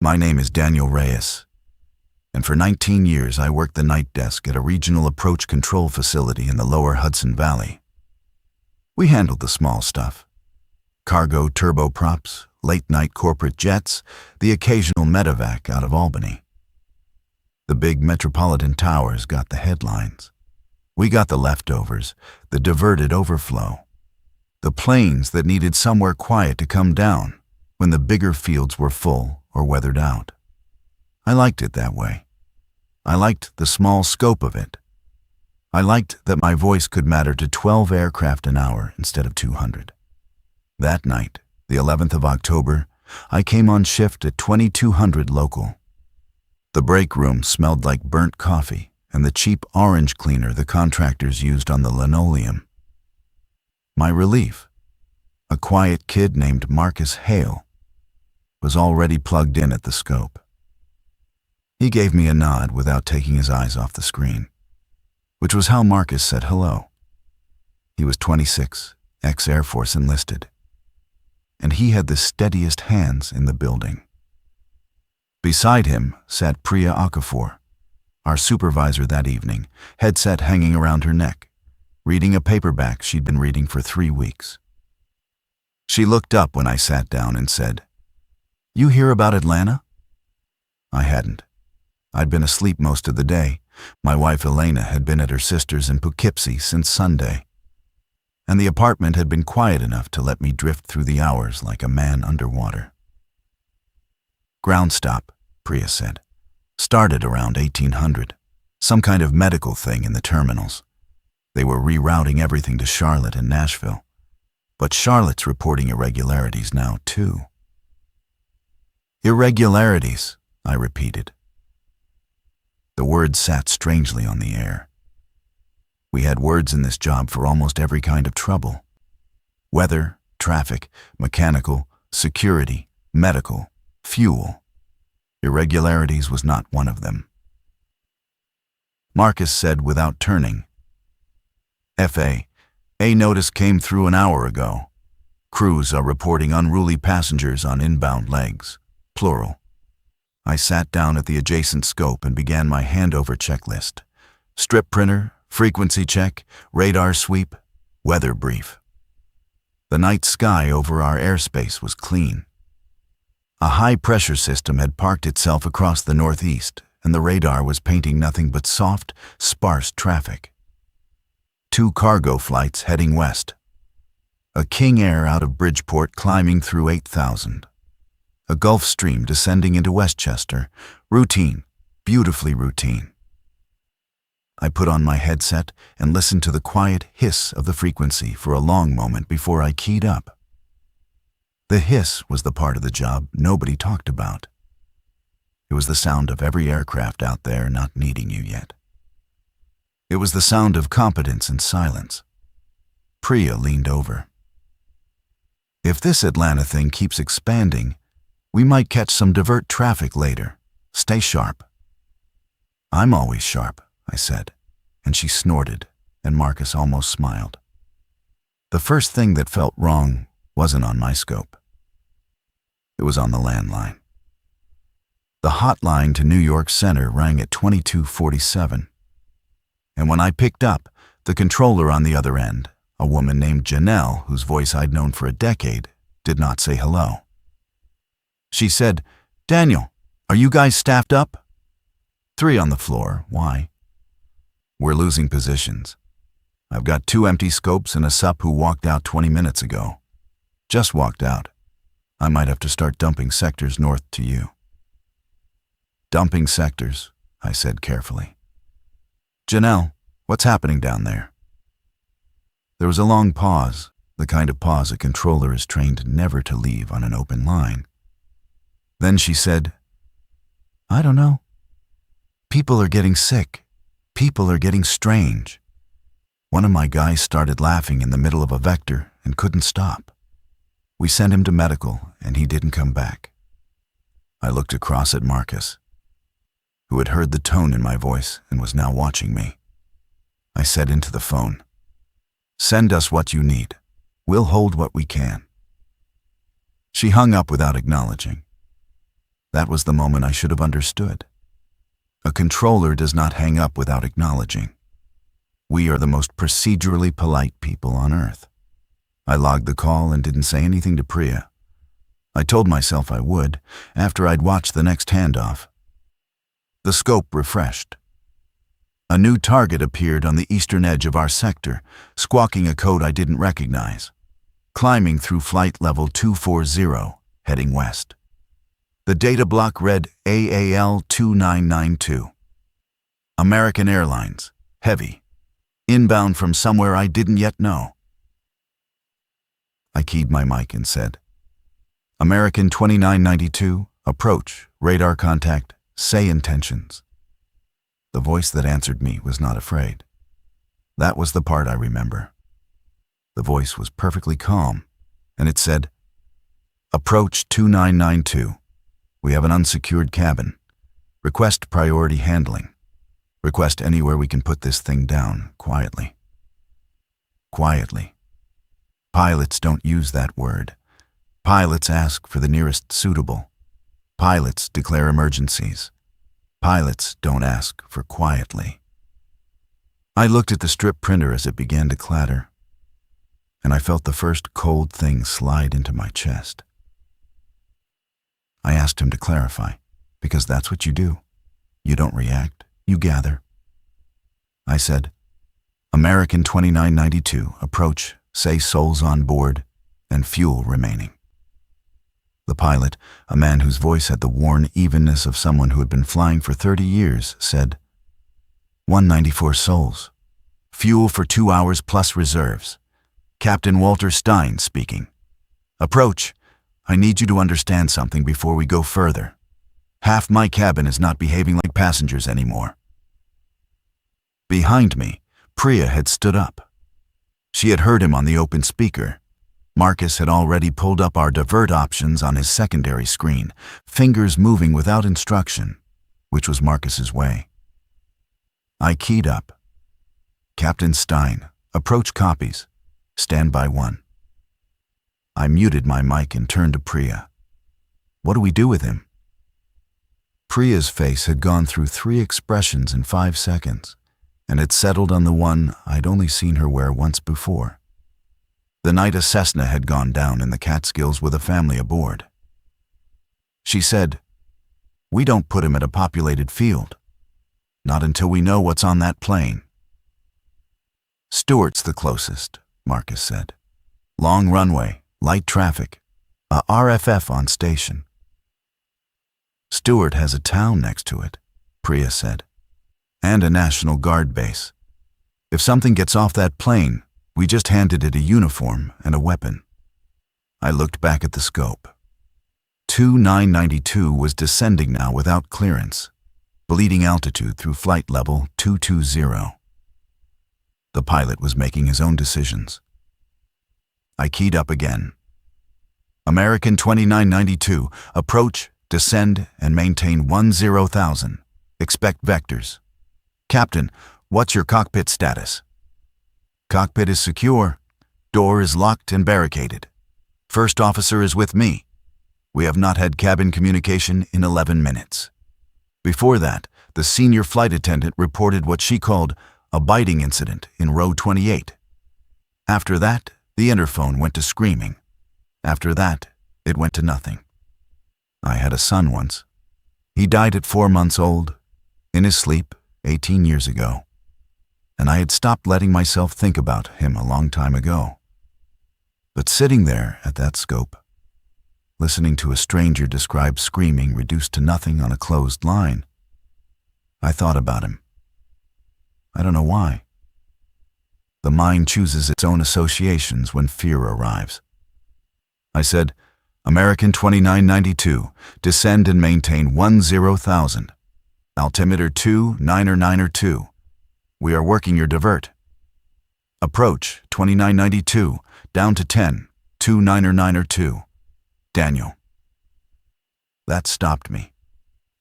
My name is Daniel Reyes, and for 19 years I worked the night desk at a regional approach control facility in the lower Hudson Valley. We handled the small stuff: cargo turboprops, late-night corporate jets, the occasional medevac out of Albany. The big metropolitan towers got the headlines. We got the leftovers, the diverted overflow, the planes that needed somewhere quiet to come down when the bigger fields were full or weathered out. I liked it that way. I liked the small scope of it. I liked that my voice could matter to 12 aircraft an hour instead of 200. That night, the 11th of October, I came on shift at 2200 local. The break room smelled like burnt coffee and the cheap orange cleaner the contractors used on the linoleum. My relief: a quiet kid named Marcus Hale was already plugged in at the scope. He gave me a nod without taking his eyes off the screen, which was how Marcus said hello. He was 26, ex-Air Force enlisted, and he had the steadiest hands in the building. Beside him sat Priya Okafor, our supervisor that evening, headset hanging around her neck, reading a paperback she'd been reading for 3 weeks. She looked up when I sat down and said, "You hear about Atlanta?" I hadn't. I'd been asleep most of the day. My wife Elena had been at her sister's in Poughkeepsie since Sunday, and the apartment had been quiet enough to let me drift through the hours like a man underwater. "Ground stop," Priya said. "Started around 1800. Some kind of medical thing in the terminals. They were rerouting everything to Charlotte and Nashville. But Charlotte's reporting irregularities now, too." "Irregularities," I repeated. The word sat strangely on the air. We had words in this job for almost every kind of trouble: weather, traffic, mechanical, security, medical, fuel. Irregularities was not one of them. Marcus said without turning, "FA, a notice came through an hour ago. Crews are reporting unruly passengers on inbound legs, plural." I sat down at the adjacent scope and began my handover checklist: strip printer, frequency check, radar sweep, weather brief. The night sky over our airspace was clean. A high-pressure system had parked itself across the northeast, and the radar was painting nothing but soft, sparse traffic. 2 cargo flights heading west. A King Air out of Bridgeport climbing through 8,000. A Gulf Stream descending into Westchester. Routine, beautifully routine. I put on my headset and listened to the quiet hiss of the frequency for a long moment before I keyed up. The hiss was the part of the job nobody talked about. It was the sound of every aircraft out there not needing you yet. It was the sound of competence and silence. Priya leaned over. "If this Atlanta thing keeps expanding, we might catch some divert traffic later. Stay sharp." "I'm always sharp," I said, and she snorted, and Marcus almost smiled. The first thing that felt wrong wasn't on my scope. It was on the landline. The hotline to New York Center rang at 2247. And when I picked up, the controller on the other end, a woman named Janelle, whose voice I'd known for a decade, did not say hello. She said, "Daniel, are you guys staffed up?" "3 on the floor. Why?" "We're losing positions. I've got 2 empty scopes and a sup who walked out 20 minutes ago. Just walked out. I might have to start dumping sectors north to you." "Dumping sectors," I said carefully. "Janelle, what's happening down there?" There was a long pause, the kind of pause a controller is trained never to leave on an open line. Then she said, "I don't know. People are getting sick. People are getting strange. One of my guys started laughing in the middle of a vector and couldn't stop. We sent him to medical and he didn't come back." I looked across at Marcus, who had heard the tone in my voice and was now watching me. I said into the phone, "Send us what you need. We'll hold what we can." She hung up without acknowledging. That was the moment I should have understood. A controller does not hang up without acknowledging. We are the most procedurally polite people on Earth. I logged the call and didn't say anything to Priya. I told myself I would, after I'd watched the next handoff. The scope refreshed. A new target appeared on the eastern edge of our sector, squawking a code I didn't recognize. Climbing through flight level 240, heading west. The data block read AAL 2992. American Airlines, heavy. Inbound from somewhere I didn't yet know. I keyed my mic and said, American 2992, approach, radar contact, say intentions. The voice that answered me was not afraid. That was the part I remember. The voice was perfectly calm, and it said, Approach 2992. We have an unsecured cabin. Request priority handling. Request anywhere we can put this thing down, quietly. Quietly. Pilots don't use that word. Pilots ask for the nearest suitable. Pilots declare emergencies. Pilots don't ask for quietly. I looked at the strip printer as it began to clatter, and I felt the first cold thing slide into my chest. I asked him to clarify, because that's what you do. You don't react, you gather. I said, American 2992, approach, say souls on board, and fuel remaining. The pilot, a man whose voice had the worn evenness of someone who had been flying for 30 years, said, 194 souls. Fuel for 2 hours plus reserves. Captain Walter Stein speaking. Approach. I need you to understand something before we go further. Half my cabin is not behaving like passengers anymore. Behind me, Priya had stood up. She had heard him on the open speaker. Marcus had already pulled up our divert options on his secondary screen, fingers moving without instruction, which was Marcus's way. I keyed up. Captain Stein, approach copies. Standby 1. I muted my mic and turned to Priya. What do we do with him? Priya's face had gone through 3 expressions in 5 seconds, and had settled on the one I'd only seen her wear once before. The night a Cessna had gone down in the Catskills with a family aboard. She said, We don't put him at a populated field. Not until we know what's on that plane. Stewart's the closest, Marcus said. Long runway. Light traffic, a RFF on station. Stewart has a town next to it, Priya said, and a National Guard base. If something gets off that plane, we just handed it a uniform and a weapon. I looked back at the scope. 2992 was descending now without clearance, bleeding altitude through flight level 220. The pilot was making his own decisions. I keyed up again. American 2992, approach, descend, and maintain 10,000. Expect vectors. Captain, what's your cockpit status? Cockpit is secure. Door is locked and barricaded. First officer is with me. We have not had cabin communication in 11 minutes. Before that, the senior flight attendant reported what she called a biting incident in row 28. After that, the interphone went to screaming. After that, it went to nothing. I had a son once. He died at 4 months old, in his sleep, 18 years ago. And I had stopped letting myself think about him a long time ago. But sitting there at that scope, listening to a stranger describe screaming reduced to nothing on a closed line, I thought about him. I don't know why. The mind chooses its own associations when fear arrives. I said, American 2992, descend and maintain 10,000. Altimeter 2, 2. We are working your divert. Approach 2992, down to 10, 2. Daniel. That stopped me.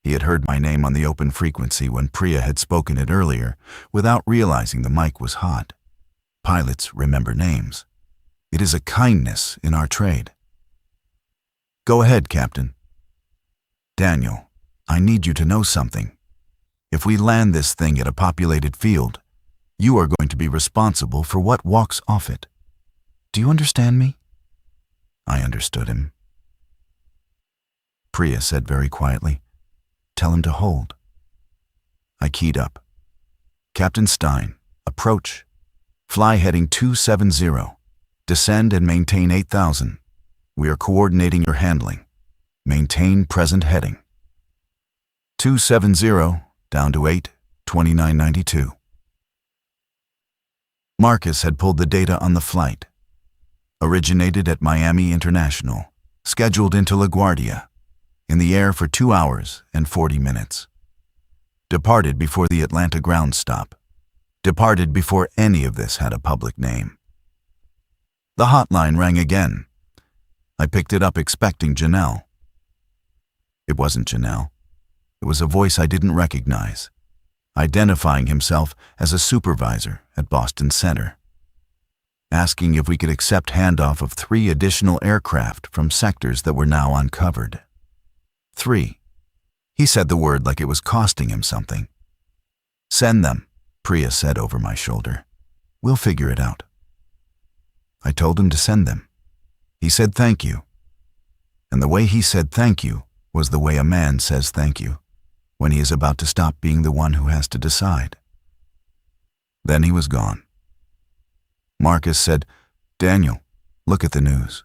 He had heard my name on the open frequency when Priya had spoken it earlier, without realizing the mic was hot. Pilots remember names. It is a kindness in our trade. Go ahead, Captain. Daniel, I need you to know something. If we land this thing at a populated field, you are going to be responsible for what walks off it. Do you understand me?" I understood him. Priya said very quietly, "Tell him to hold." I keyed up. "Captain Stein, approach. Fly heading 270. Descend and maintain 8,000. We are coordinating your handling. Maintain present heading. 270, down to 8, 2992. Marcus had pulled the data on the flight. Originated at Miami International, scheduled into LaGuardia, in the air for 2 hours and 40 minutes. Departed before the Atlanta ground stop. Departed before any of this had a public name. The hotline rang again. I picked it up expecting Janelle. It wasn't Janelle. It was a voice I didn't recognize, identifying himself as a supervisor at Boston Center, asking if we could accept handoff of 3 additional aircraft from sectors that were now uncovered. 3. He said the word like it was costing him something. "Send them," Priya said over my shoulder. "We'll figure it out." I told him to send them. He said thank you. And the way he said thank you was the way a man says thank you when he is about to stop being the one who has to decide. Then he was gone. Marcus said, "Daniel, look at the news."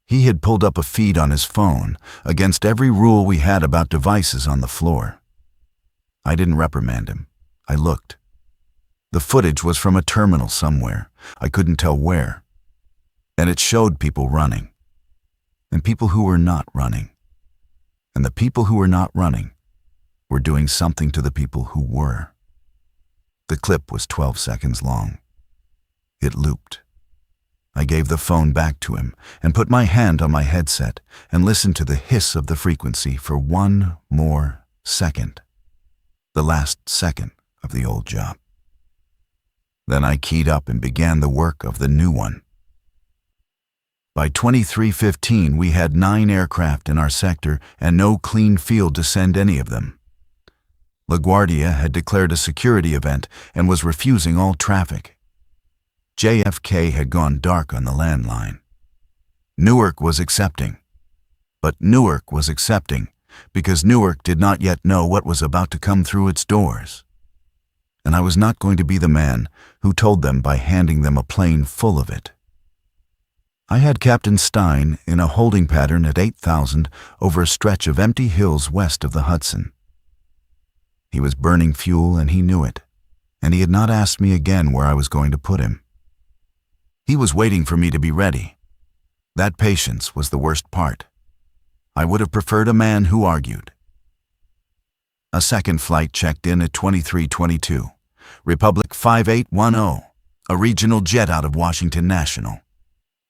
He had pulled up a feed on his phone against every rule we had about devices on the floor. I didn't reprimand him. I looked. The footage was from a terminal somewhere. I couldn't tell where. And it showed people running. And people who were not running. And the people who were not running were doing something to the people who were. The clip was 12 seconds long. It looped. I gave the phone back to him and put my hand on my headset and listened to the hiss of the frequency for 1 more second. The last second of the old job. Then I keyed up and began the work of the new one. By 23:15, we had 9 aircraft in our sector and no clean field to send any of them. LaGuardia had declared a security event and was refusing all traffic. JFK had gone dark on the landline. Newark was accepting. But Newark was accepting because Newark did not yet know what was about to come through its doors. And I was not going to be the man who told them by handing them a plane full of it. I had Captain Stein in a holding pattern at 8,000 over a stretch of empty hills west of the Hudson. He was burning fuel and he knew it, and he had not asked me again where I was going to put him. He was waiting for me to be ready. That patience was the worst part. I would have preferred a man who argued. A second flight checked in at 23:22, Republic 5810, a regional jet out of Washington National.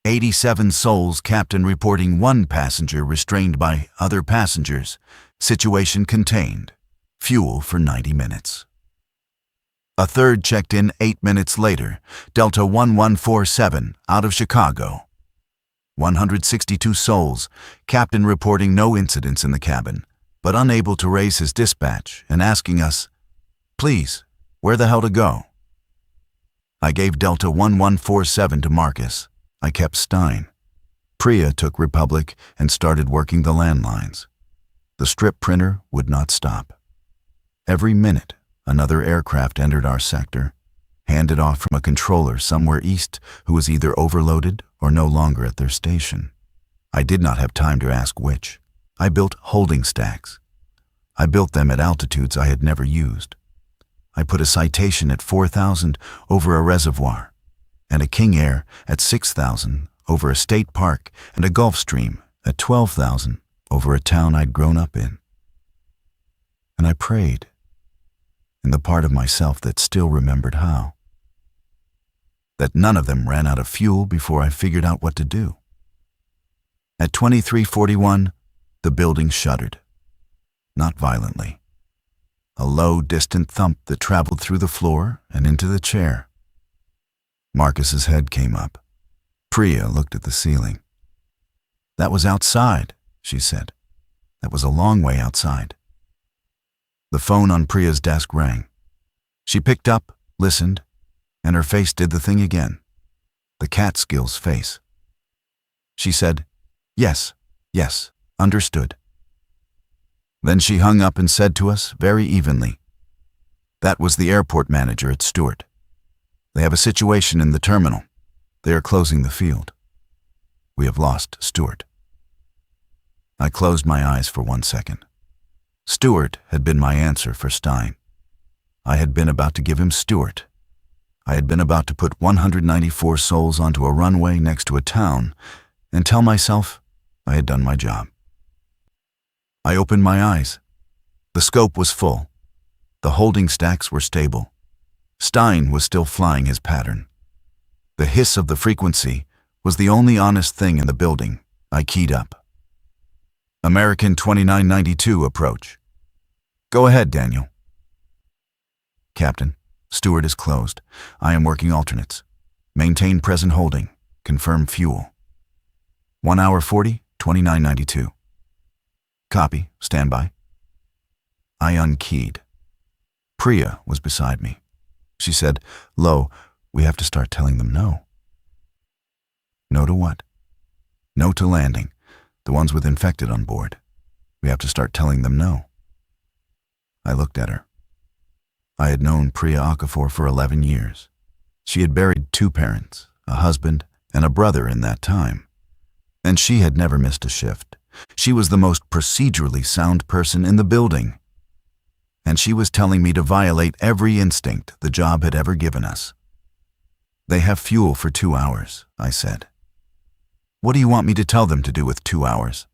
87 souls, captain reporting 1 passenger restrained by other passengers, situation contained, fuel for 90 minutes. A third checked in 8 minutes later, Delta 1147 out of Chicago. 162 souls, captain reporting no incidents in the cabin, but unable to raise his dispatch and asking us, "Please, where the hell to go?" I gave Delta 1147 to Marcus. I kept Stein. Priya took Republic and started working the landlines. The strip printer would not stop. Every minute, another aircraft entered our sector, handed off from a controller somewhere east who was either overloaded or no longer at their station. I did not have time to ask which. I built holding stacks. I built them at altitudes I had never used. I put a Citation at 4,000 over a reservoir, and a King Air at 6,000 over a state park, and a Gulfstream at 12,000 over a town I'd grown up in. And I prayed, in the part of myself that still remembered how, that none of them ran out of fuel before I figured out what to do. At 23:41, the building shuddered. Not violently. A low, distant thump that traveled through the floor and into the chair. Marcus's head came up. Priya looked at the ceiling. "That was outside," she said. That was a long way outside. The phone on Priya's desk rang. She picked up, listened, and her face did the thing again. The Catskills face. She said, "Yes, yes, understood." Then she hung up and said to us very evenly, "That was the airport manager at Stewart. They have a situation in the terminal. They are closing the field. We have lost Stewart." I closed my eyes for 1 second. Stewart had been my answer for Stein. I had been about to give him Stewart. I had been about to put 194 souls onto a runway next to a town and tell myself I had done my job. I opened my eyes. The scope was full. The holding stacks were stable. Stein was still flying his pattern. The hiss of the frequency was the only honest thing in the building. I keyed up. "American 2992 approach." "Go ahead, Daniel." "Captain, Stewart is closed. I am working alternates. Maintain present holding. Confirm fuel. 1 hour 40, 2992. "Copy. Stand by." I unkeyed. Priya was beside me. She said, "Lo, we have to start telling them no." "No to what?" "No to landing. The ones with infected on board. We have to start telling them no." I looked at her. I had known Priya Okafor for 11 years. She had buried 2 parents, a husband, and a brother in that time. And she had never missed a shift. She was the most procedurally sound person in the building. And she was telling me to violate every instinct the job had ever given us. "They have fuel for 2 hours, I said. "What do you want me to tell them to do with 2 hours?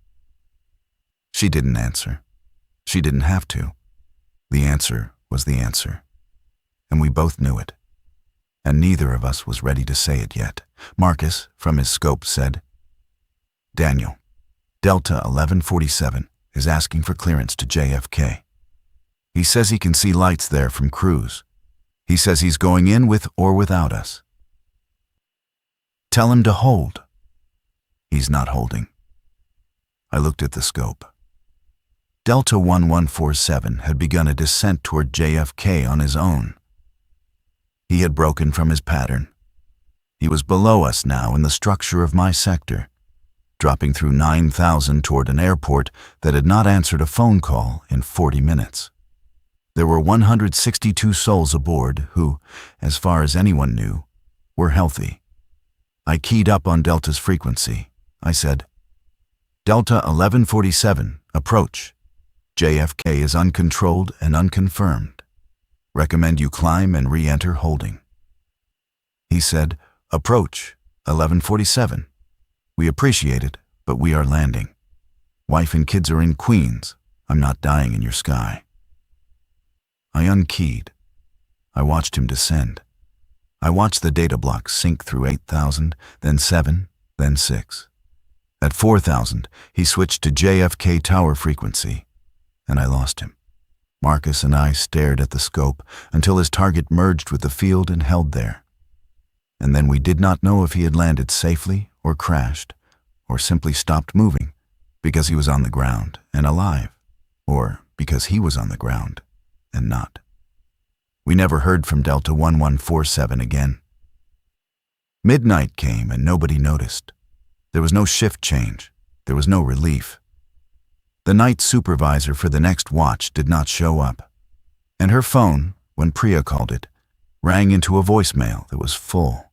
She didn't answer. She didn't have to. The answer was the answer. And we both knew it. And neither of us was ready to say it yet. Marcus, from his scope, said, "Daniel, Delta 1147 is asking for clearance to JFK. He says he can see lights there from Cruz. He says he's going in with or without us. Tell him to hold." He's not holding. I looked at the scope. Delta 1147 had begun a descent toward JFK on his own. He had broken from his pattern. He was below us now in the structure of my sector, dropping through 9,000 toward an airport that had not answered a phone call in 40 minutes. There were 162 souls aboard who, as far as anyone knew, were healthy. I keyed up on Delta's frequency. I said, "Delta 1147, approach. JFK is uncontrolled and unconfirmed. Recommend you climb and re-enter holding." He said, "Approach, 1147. We appreciate it, but we are landing. Wife and kids are in Queens. I'm not dying in your sky." I unkeyed. I watched him descend. I watched the data block sink through 8,000, then 7, then 6. At 4,000, he switched to JFK tower frequency, and I lost him. Marcus and I stared at the scope until his target merged with the field and held there. And then we did not know if he had landed safely or crashed, or simply stopped moving because he was on the ground and alive, or because he was on the ground and not. We never heard from Delta 1147 again. Midnight came and nobody noticed. There was no shift change. There was no relief. The night supervisor for the next watch did not show up, and her phone, when Priya called it, rang into a voicemail that was full.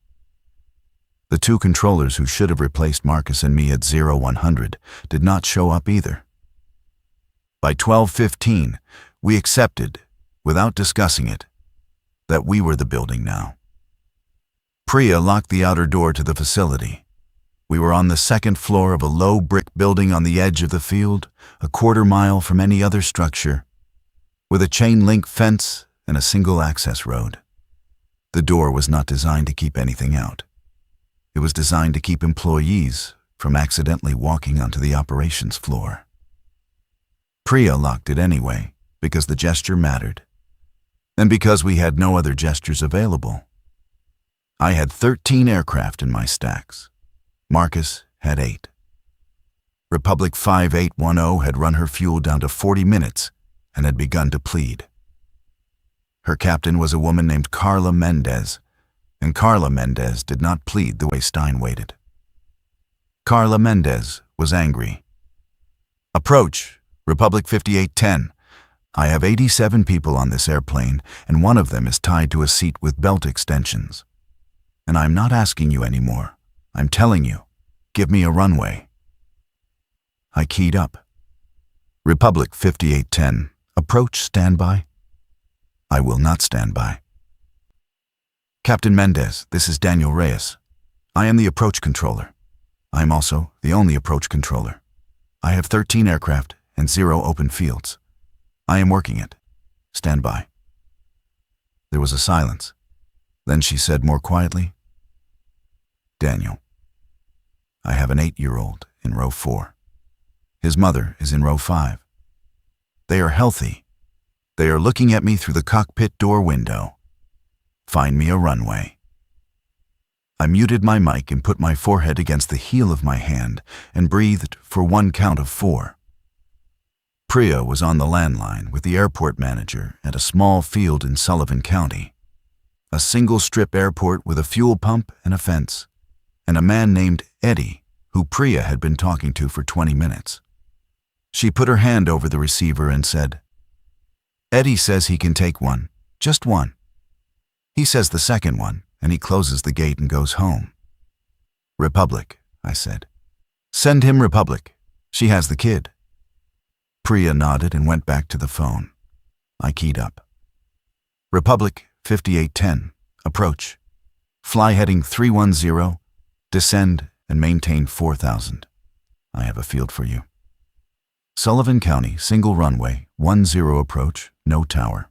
The 2 controllers who should have replaced Marcus and me at 0100 did not show up either. By 12:15, we accepted, without discussing it, that we were the building now. Priya locked the outer door to the facility. We were on the 2nd floor of a low brick building on the edge of the field, a quarter-mile from any other structure, with a chain-link fence and a single access road. The door was not designed to keep anything out. It was designed to keep employees from accidentally walking onto the operations floor. Priya locked it anyway, because the gesture mattered, and because we had no other gestures available. I had 13 aircraft in my stacks. Marcus had 8. Republic 5810 had run her fuel down to 40 minutes and had begun to plead. Her captain was a woman named Carla Mendez, and Carla Mendez did not plead the way Stein waited. Carla Mendez was angry. "Approach, Republic 5810. I have 87 people on this airplane, and one of them is tied to a seat with belt extensions. And I'm not asking you anymore. I'm telling you, give me a runway." I keyed up. "Republic 5810, approach standby." "I will not stand by." "Captain Mendez, this is Daniel Reyes. I am the approach controller. I am also the only approach controller. I have 13 aircraft and 0 open fields. I am working it. Stand by." There was a silence. Then she said more quietly, "Daniel, I have an 8-year-old in row 4. His mother is in row 5. They are healthy. They are looking at me through the cockpit door window. Find me a runway." I muted my mic and put my forehead against the heel of my hand and breathed for 1 count of 4. Priya was on the landline with the airport manager at a small field in Sullivan County, a single-strip airport with a fuel pump and a fence, and a man named Eddie, who Priya had been talking to for 20 minutes. She put her hand over the receiver and said, "Eddie says he can take one, just one. He says the second one, and he closes the gate and goes home." "Republic," I said. "Send him Republic. She has the kid." Priya nodded and went back to the phone. I keyed up. "Republic 5810, approach. Fly heading 310, descend and maintain 4000. I have a field for you. Sullivan County, single runway, 10 approach, no tower.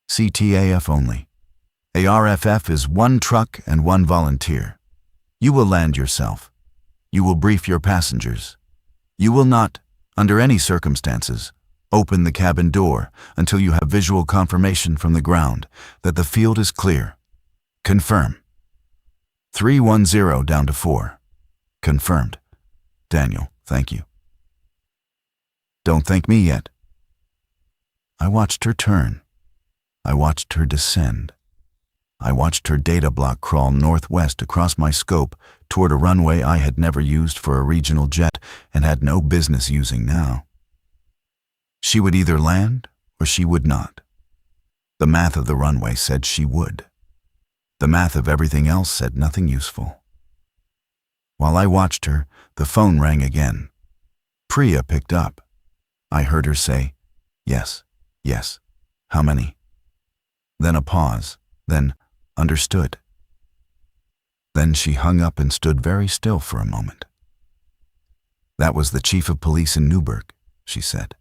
CTAF only. ARFF is 1 truck and 1 volunteer. You will land yourself. You will brief your passengers. You will not, under any circumstances, open the cabin door until you have visual confirmation from the ground that the field is clear. Confirm. 310 down to 4. Confirmed. Daniel, thank you." "Don't thank me yet." I watched her turn. I watched her descend. I watched her data block crawl northwest across my scope toward a runway I had never used for a regional jet and had no business using now. She would either land or she would not. The math of the runway said she would. The math of everything else said nothing useful. While I watched her, the phone rang again. Priya picked up. I heard her say, "Yes, yes. How many?" Then a pause, then, "Understood." Then she hung up and stood very still for a moment. "That was the chief of police in Newburgh," she said.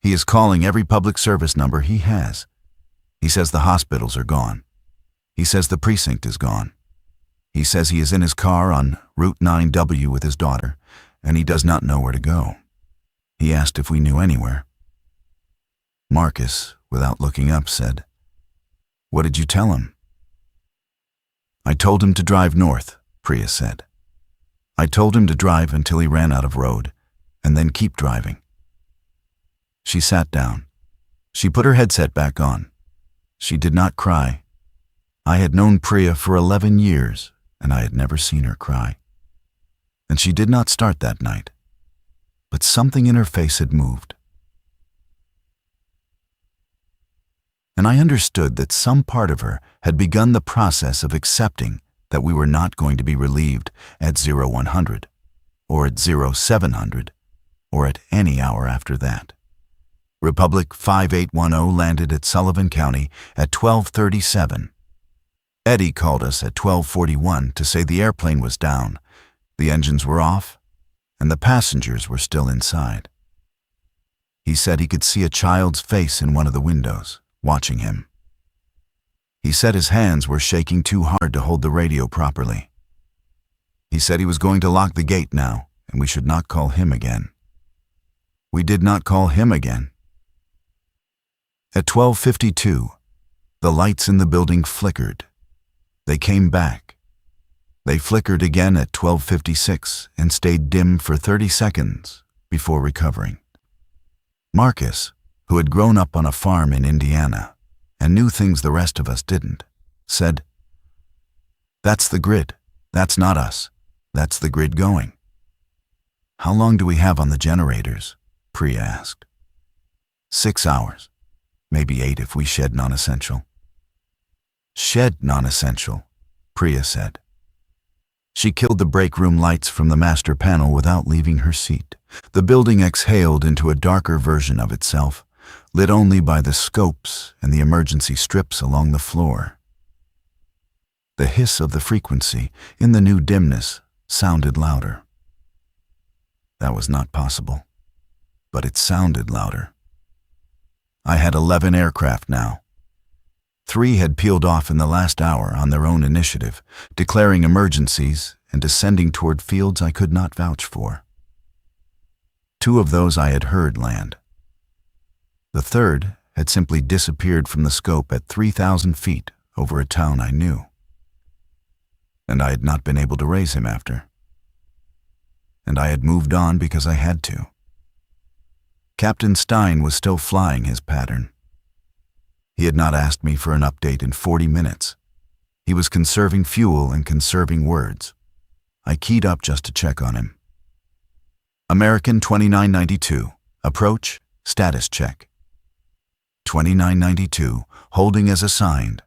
"He is calling every public service number he has. He says the hospitals are gone. He says the precinct is gone. He says he is in his car on Route 9W with his daughter, and he does not know where to go. He asked if we knew anywhere." Marcus, without looking up, said, "What did you tell him?" "I told him to drive north," Priya said. "I told him to drive until he ran out of road, and then keep driving." She sat down. She put her headset back on. She did not cry. I had known Priya for 11 years, and I had never seen her cry. And she did not start that night. But something in her face had moved. And I understood that some part of her had begun the process of accepting that we were not going to be relieved at 0100, or at 0700, or at any hour after that. Republic 5810 landed at Sullivan County at 12:37. Eddie called us at 12:41 to say the airplane was down, the engines were off, and the passengers were still inside. He said he could see a child's face in one of the windows, watching him. He said his hands were shaking too hard to hold the radio properly. He said he was going to lock the gate now, and we should not call him again. We did not call him again. At 12:52, the lights in the building flickered. They came back. They flickered again at 12:56 and stayed dim for 30 seconds before recovering. Marcus, who had grown up on a farm in Indiana and knew things the rest of us didn't, said, "That's the grid. That's not us. That's the grid going." "How long do we have on the generators?" Priya asked. 6 hours. Maybe 8 if we shed non-essential. "Shed non-essential," Priya said. She killed the break room lights from the master panel without leaving her seat. The building exhaled into a darker version of itself, lit only by the scopes and the emergency strips along the floor. The hiss of the frequency in the new dimness sounded louder. That was not possible, but it sounded louder. I had 11 aircraft now. 3 had peeled off in the last hour on their own initiative, declaring emergencies and descending toward fields I could not vouch for. 2 of those I had heard land. The third had simply disappeared from the scope at 3,000 feet over a town I knew. And I had not been able to raise him after. And I had moved on because I had to. Captain Stein was still flying his pattern. He had not asked me for an update in 40 minutes. He was conserving fuel and conserving words. I keyed up just to check on him. American 2992, approach, status check. 2992, holding as assigned.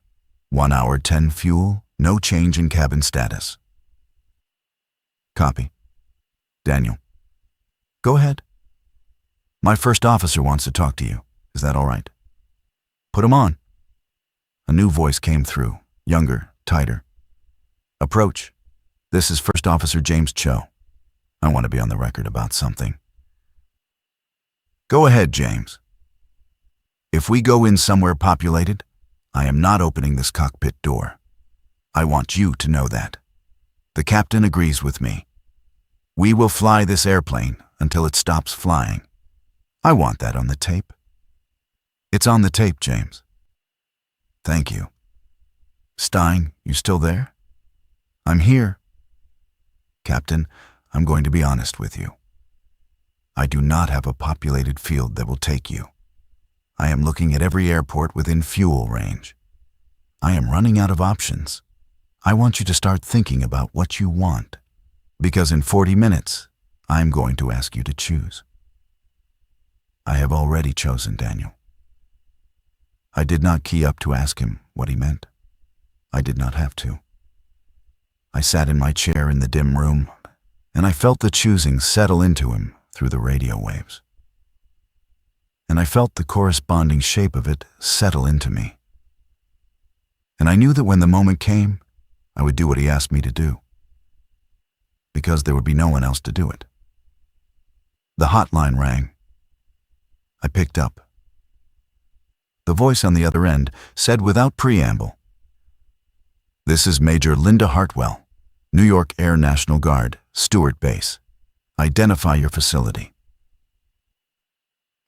1 hour 10 fuel, no change in cabin status. Copy. Daniel. Go ahead. My first officer wants to talk to you. Is that all right? Put him on. A new voice came through, younger, tighter. Approach. This is First Officer James Cho. I want to be on the record about something. Go ahead, James. If we go in somewhere populated, I am not opening this cockpit door. I want you to know that. The captain agrees with me. We will fly this airplane until it stops flying. I want that on the tape. It's on the tape, James. Thank you. Stein, you still there? I'm here. Captain, I'm going to be honest with you. I do not have a populated field that will take you. I am looking at every airport within fuel range. I am running out of options. I want you to start thinking about what you want, because in 40 minutes, I'm going to ask you to choose. I have already chosen, Daniel. I did not key up to ask him what he meant. I did not have to. I sat in my chair in the dim room, and I felt the choosing settle into him through the radio waves. And I felt the corresponding shape of it settle into me. And I knew that when the moment came, I would do what he asked me to do, because there would be no one else to do it. The hotline rang. I picked up. The voice on the other end said without preamble, "This is Major Linda Hartwell, New York Air National Guard, Stewart Base. Identify your facility."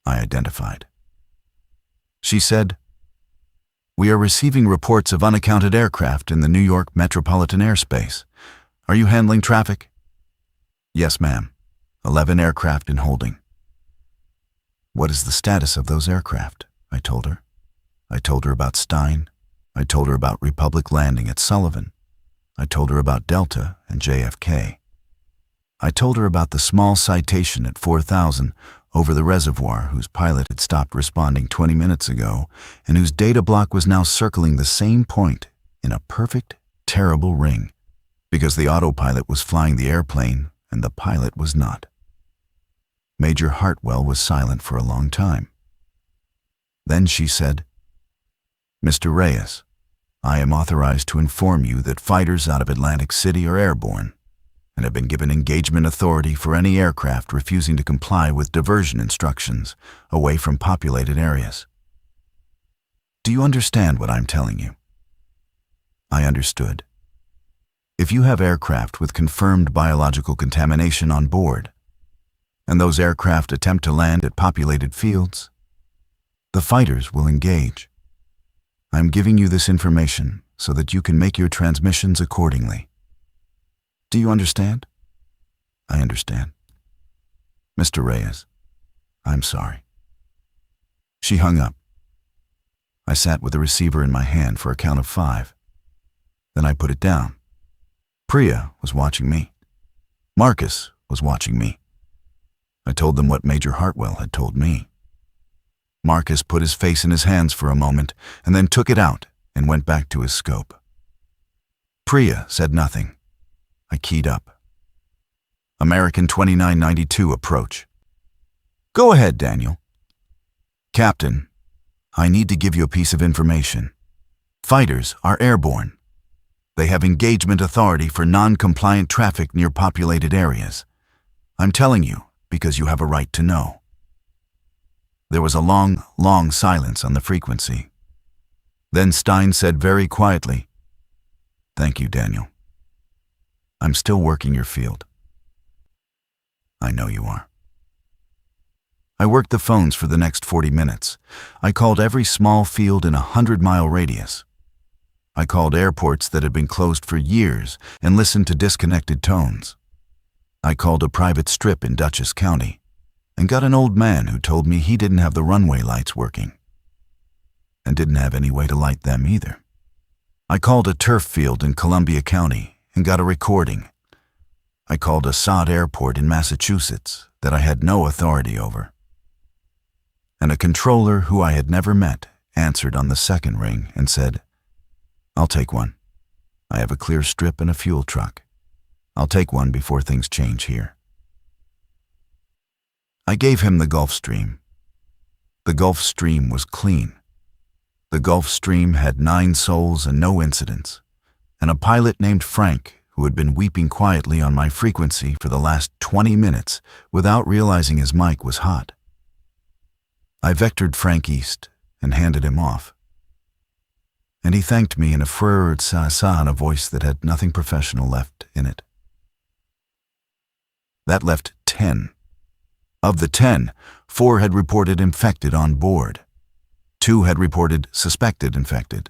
I identified. She said, "We are receiving reports of unaccounted aircraft in the New York metropolitan airspace. Are you handling traffic?" "Yes, ma'am. 11 aircraft in holding." "What is the status of those aircraft?" I told her. I told her about Stein. I told her about Republic landing at Sullivan. I told her about Delta and JFK. I told her about the small citation at 4,000 over the reservoir whose pilot had stopped responding 20 minutes ago and whose data block was now circling the same point in a perfect, terrible ring because the autopilot was flying the airplane and the pilot was not. Major Hartwell was silent for a long time. Then she said, "Mr. Reyes, I am authorized to inform you that fighters out of Atlantic City are airborne and have been given engagement authority for any aircraft refusing to comply with diversion instructions away from populated areas. Do you understand what I'm telling you?" I understood. If you have aircraft with confirmed biological contamination on board, and those aircraft attempt to land at populated fields, the fighters will engage. I'm giving you this information so that you can make your transmissions accordingly. Do you understand? I understand. Mr. Reyes, I'm sorry. She hung up. I sat with the receiver in my hand for a count of 5. Then I put it down. Priya was watching me. Marcus was watching me. I told them what Major Hartwell had told me. Marcus put his face in his hands for a moment and then took it out and went back to his scope. Priya said nothing. I keyed up. American 2992 approach. Go ahead, Daniel. Captain, I need to give you a piece of information. Fighters are airborne. They have engagement authority for non-compliant traffic near populated areas. I'm telling you because you have a right to know. There was a long, long silence on the frequency. Then Stein said very quietly, "Thank you, Daniel. I'm still working your field." I know you are. I worked the phones for the next 40 minutes. I called every small field in a 100-mile radius. I called airports that had been closed for years and listened to disconnected tones. I called a private strip in Dutchess County and got an old man who told me he didn't have the runway lights working and didn't have any way to light them either. I called a turf field in Columbia County and got a recording. I called a sod airport in Massachusetts that I had no authority over. And a controller who I had never met answered on the second ring and said, "I'll take one. I have a clear strip and a fuel truck. I'll take one before things change here." I gave him the Gulf Stream. The Gulf Stream was clean. The Gulf Stream had 9 souls and no incidents, and a pilot named Frank who had been weeping quietly on my frequency for the last 20 minutes without realizing his mic was hot. I vectored Frank east and handed him off. And he thanked me in a frurred sa-sa in a voice that had nothing professional left in it. That left 10. Of the 10, 4 had reported infected on board. 2 had reported suspected infected.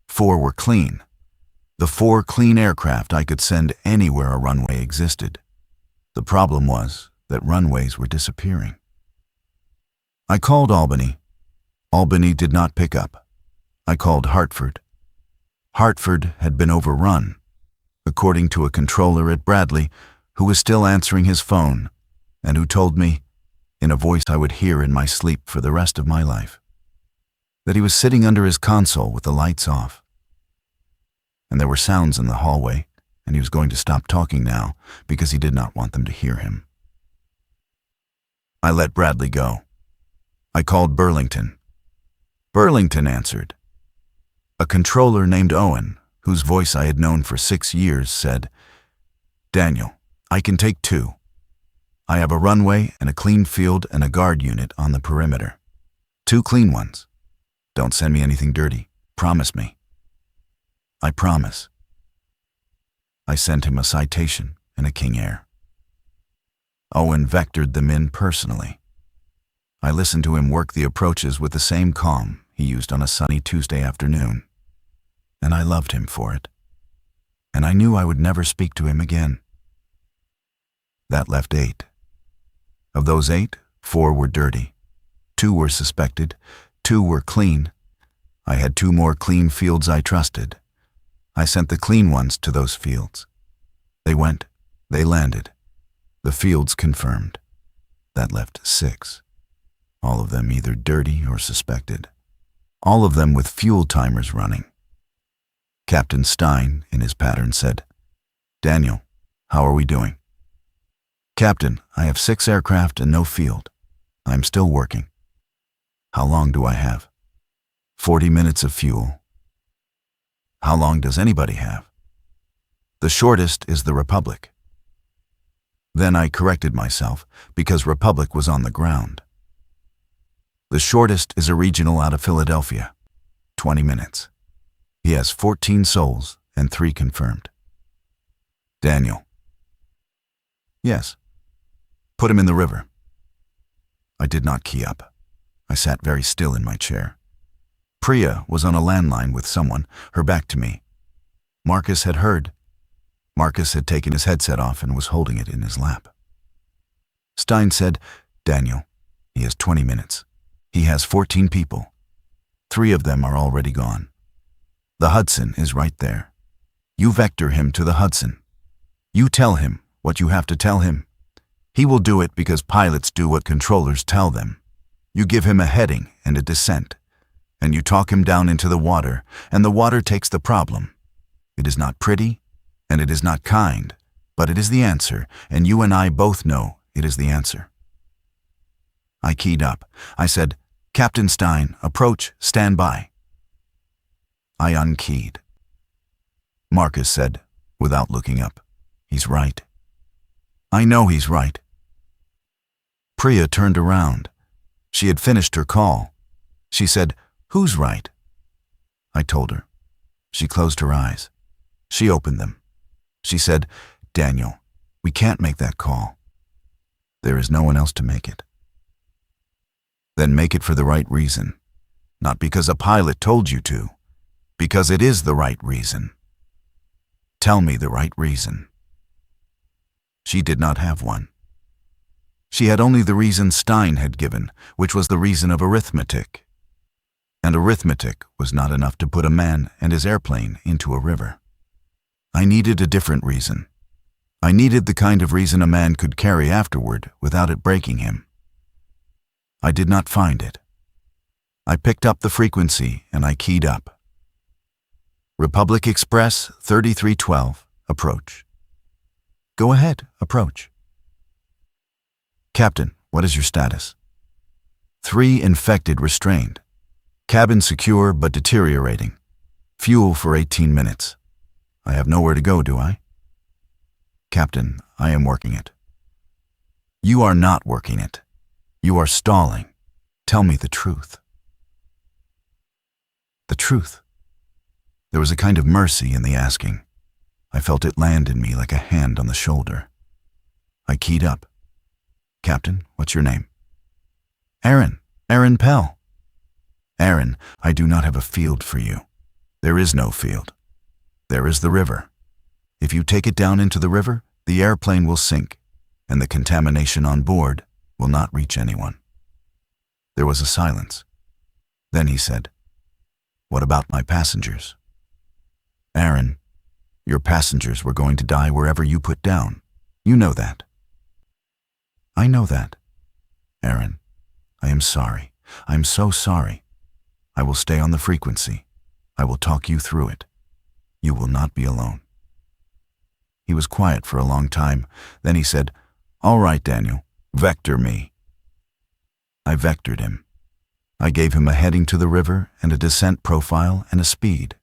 4 were clean. The 4 clean aircraft I could send anywhere a runway existed. The problem was that runways were disappearing. I called Albany. Albany did not pick up. I called Hartford. Hartford had been overrun, according to a controller at Bradley who was still answering his phone and who told me, in a voice I would hear in my sleep for the rest of my life, that he was sitting under his console with the lights off. And there were sounds in the hallway, and he was going to stop talking now because he did not want them to hear him. I let Bradley go. I called Burlington. Burlington answered. A controller named Owen, whose voice I had known for 6 years, said, "Daniel, I can take 2. I have a runway and a clean field and a guard unit on the perimeter. 2 clean ones. Don't send me anything dirty. Promise me." I promise. I sent him a citation and a King Air. Owen vectored them in personally. I listened to him work the approaches with the same calm he used on a sunny Tuesday afternoon, and I loved him for it. And I knew I would never speak to him again. That left 8. Of those 8, 4 were dirty. 2 were suspected. 2 were clean. I had 2 more clean fields I trusted. I sent the clean ones to those fields. They went. They landed. The fields confirmed. That left 6. All of them either dirty or suspected. All of them with fuel timers running. Captain Stein, in his pattern, said, "Daniel, how are we doing?" "Captain, I have 6 aircraft and no field. I'm still working." "How long do I have?" 40 minutes of fuel." "How long does anybody have?" "The shortest is the Republic." Then I corrected myself because Republic was on the ground. "The shortest is a regional out of Philadelphia. 20 minutes. He has 14 souls and 3 confirmed." "Daniel." "Yes." "Put him in the river." I did not key up. I sat very still in my chair. Priya was on a landline with someone, her back to me. Marcus had heard. Marcus had taken his headset off and was holding it in his lap. Stein said, "Daniel, he has 20 minutes. He has 14 people. 3 of them are already gone. The Hudson is right there. You vector him to the Hudson. You tell him what you have to tell him. He will do it because pilots do what controllers tell them. You give him a heading and a descent, and you talk him down into the water, and the water takes the problem. It is not pretty, and it is not kind, but it is the answer, and you and I both know it is the answer." I keyed up. I said, "Captain Stein, approach, stand by." I unkeyed. Marcus said, without looking up, "He's right." "I know he's right." Priya turned around. She had finished her call. She said, "Who's right?" I told her. She closed her eyes. She opened them. She said, "Daniel, we can't make that call. There is no one else to make it." "Then make it for the right reason. Not because a pilot told you to, because it is the right reason. Tell me the right reason." She did not have one. She had only the reason Stein had given, which was the reason of arithmetic. And arithmetic was not enough to put a man and his airplane into a river. I needed a different reason. I needed the kind of reason a man could carry afterward without it breaking him. I did not find it. I picked up the frequency and I keyed up. "Republic Express 3312, approach." "Go ahead, approach." "Captain, what is your status?" 3 infected restrained. Cabin secure but deteriorating. Fuel for 18 minutes. I have nowhere to go, do I? "Captain, I am working it." "You are not working it. You are stalling. Tell me the truth." The truth. There was a kind of mercy in the asking. I felt it land in me like a hand on the shoulder. I keyed up. "Captain, what's your name?" Aaron Pell." "Aaron, I do not have a field for you. There is no field. There is the river. If you take it down into the river, the airplane will sink, and the contamination on board will not reach anyone." There was a silence. Then he said, "What about my passengers?" "Aaron, your passengers were going to die wherever you put down. You know that." "I know that. Aaron, I am sorry. I am so sorry. I will stay on the frequency. I will talk you through it. You will not be alone." He was quiet for a long time. Then he said, "All right, Daniel, vector me." I vectored him. I gave him a heading to the river and a descent profile and a speed.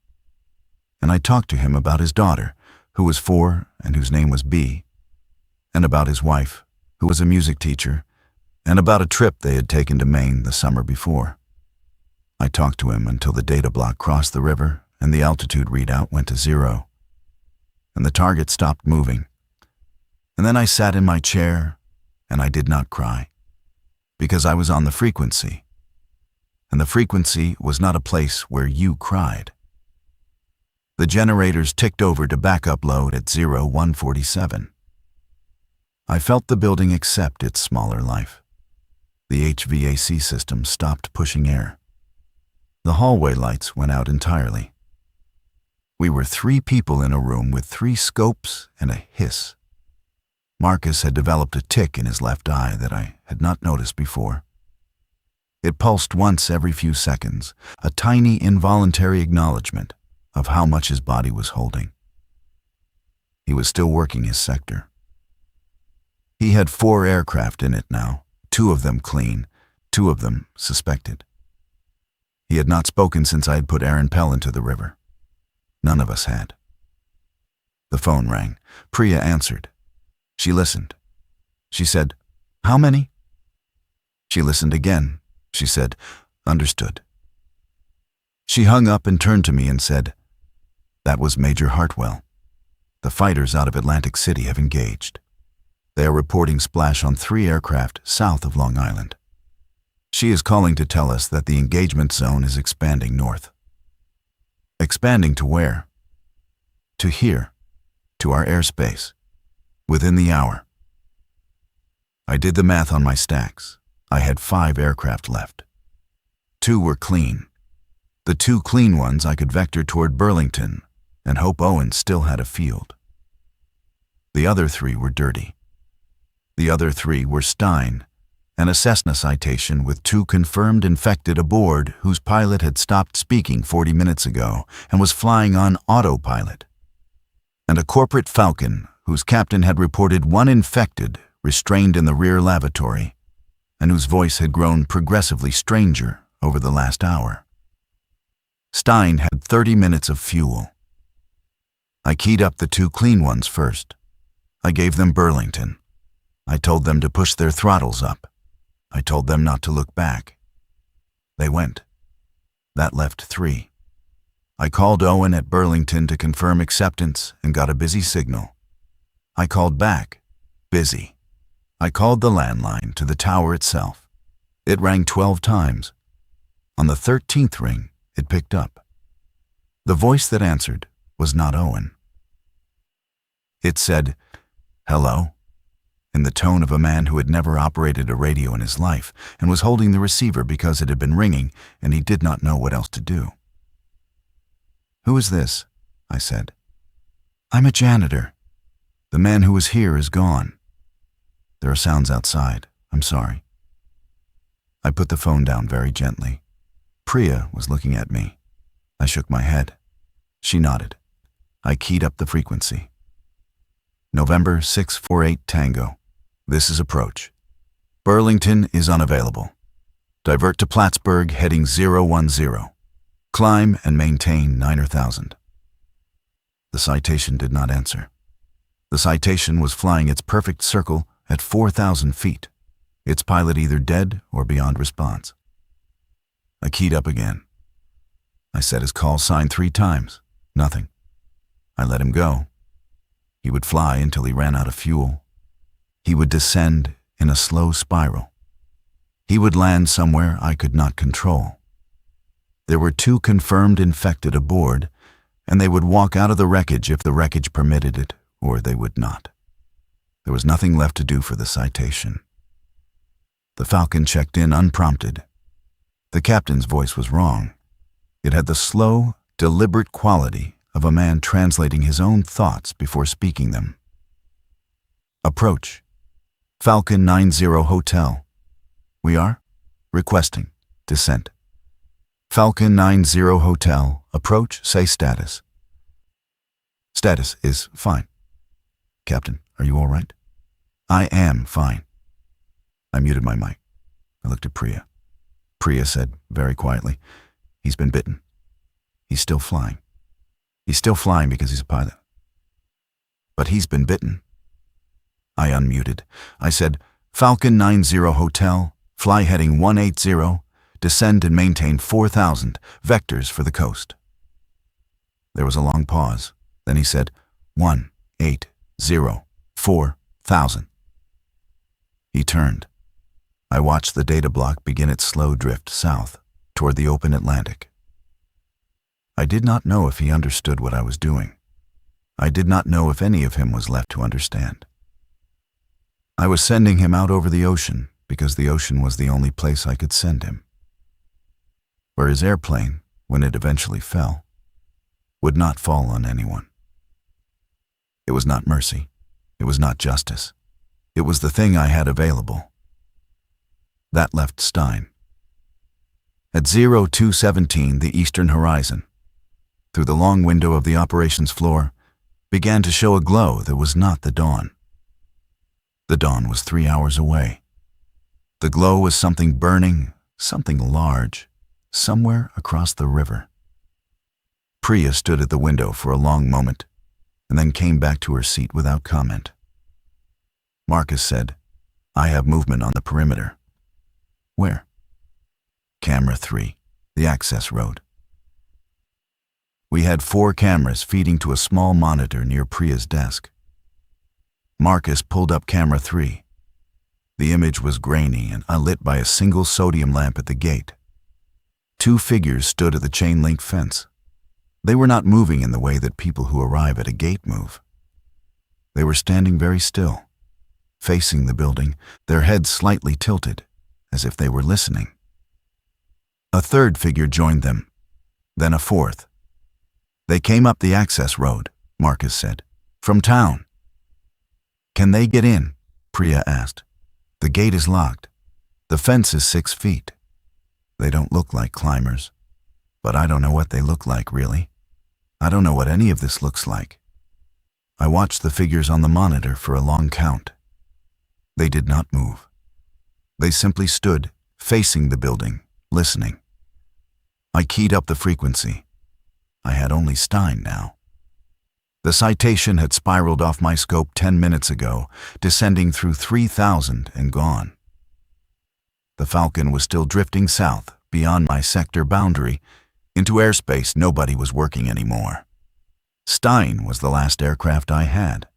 And I talked to him about his daughter, who was 4 and whose name was B, and about his wife, who was a music teacher, and about a trip they had taken to Maine the summer before. I talked to him until the data block crossed the river and the altitude readout went to 0, and the target stopped moving. And then I sat in my chair and I did not cry, because I was on the frequency, and the frequency was not a place where you cried. The generators ticked over to backup load at 0147. I felt the building accept its smaller life. The HVAC system stopped pushing air. The hallway lights went out entirely. We were 3 people in a room with 3 scopes and a hiss. Marcus had developed a tic in his left eye that I had not noticed before. It pulsed once every few seconds, a tiny involuntary acknowledgement of how much his body was holding. He was still working his sector. He had 4 aircraft in it now, 2 of them clean, 2 of them suspected. He had not spoken since I had put Aaron Pell into the river. None of us had. The phone rang. Priya answered. She listened. She said, "How many?" She listened again. She said, "Understood." She hung up and turned to me and said, "That was Major Hartwell. The fighters out of Atlantic City have engaged. They are reporting splash on 3 aircraft south of Long Island. She is calling to tell us that the engagement zone is expanding north." Expanding to where? To here. to our airspace, within the hour. I did the math on my stacks. I had 5 aircraft left. 2 were clean. The 2 clean ones I could vector toward Burlington and hope Owen still had a field. The other 3 were dirty. The other 3 were Stein, and a Cessna citation with 2 confirmed infected aboard whose pilot had stopped speaking 40 minutes ago and was flying on autopilot, and a corporate Falcon whose captain had reported 1 infected restrained in the rear lavatory and whose voice had grown progressively stranger over the last hour. Stein had 30 minutes of fuel. I keyed up the 2 clean ones first. I gave them Burlington. I told them to push their throttles up. I told them not to look back. They went. That left 3. I called Owen at Burlington to confirm acceptance and got a busy signal. I called back. Busy. I called the landline to the tower itself. It rang 12 times. On the 13th ring, it picked up. The voice that answered was not Owen. It said, "Hello," in the tone of a man who had never operated a radio in his life and was holding the receiver because it had been ringing and he did not know what else to do. "Who is this?" I said. "I'm a janitor. The man who was here is gone. There are sounds outside. I'm sorry." I put the phone down very gently. Priya was looking at me. I shook my head. She nodded. I keyed up the frequency. November 648 Tango. This is approach. Burlington is unavailable. Divert to Plattsburgh heading 010. Climb and maintain 9,000. The citation did not answer. The citation was flying its perfect circle at 4,000 feet, its pilot either dead or beyond response. I keyed up again. I set his call sign 3 times. Nothing. I let him go. He would fly until he ran out of fuel. He would descend in a slow spiral. He would land somewhere I could not control. There were 2 confirmed infected aboard, and they would walk out of the wreckage if the wreckage permitted it, or they would not. There was nothing left to do for the citation. The Falcon checked in unprompted. The captain's voice was wrong. It had the slow, deliberate quality of a man translating his own thoughts before speaking them. Approach. Falcon 90 Hotel. We are? Requesting. Descent. Falcon 90 Hotel. Approach. Say status. Status is fine. Captain, are you all right? I am fine. I muted my mic. I looked at Priya. Priya said very quietly, "He's been bitten. He's still flying. He's still flying because he's a pilot. But he's been bitten." I unmuted. I said, "Falcon 90 Hotel, fly heading 180, descend and maintain 4,000, vectors for the coast." There was a long pause. Then he said, 180, 4,000. He turned. I watched the data block begin its slow drift south toward the open Atlantic. I did not know if he understood what I was doing. I did not know if any of him was left to understand. I was sending him out over the ocean because the ocean was the only place I could send him. Where his airplane, when it eventually fell, would not fall on anyone. It was not mercy. It was not justice. It was the thing I had available. That left Stein. At 0217, the eastern horizon, through the long window of the operations floor, began to show a glow that was not the dawn. The dawn was 3 hours away. The glow was something burning, something large, somewhere across the river. Priya stood at the window for a long moment, and then came back to her seat without comment. Marcus said, "I have movement on the perimeter." "Where?" "Camera 3, the access road." We had 4 cameras feeding to a small monitor near Priya's desk. Marcus pulled up camera 3. The image was grainy and unlit by a single sodium lamp at the gate. 2 figures stood at the chain-link fence. They were not moving in the way that people who arrive at a gate move. They were standing very still, facing the building, their heads slightly tilted, as if they were listening. A third figure joined them, then a fourth. They came up the access road, Marcus said, from town. Can they get in? Priya asked. The gate is locked. The fence is 6 feet. They don't look like climbers, but I don't know what they look like, really. I don't know what any of this looks like. I watched the figures on the monitor for a long count. They did not move. They simply stood, facing the building, listening. I keyed up the frequency. I had only Stein now. The citation had spiraled off my scope 10 minutes ago, descending through 3,000 and gone. The Falcon was still drifting south, beyond my sector boundary. Into airspace nobody was working anymore. Stein was the last aircraft I had.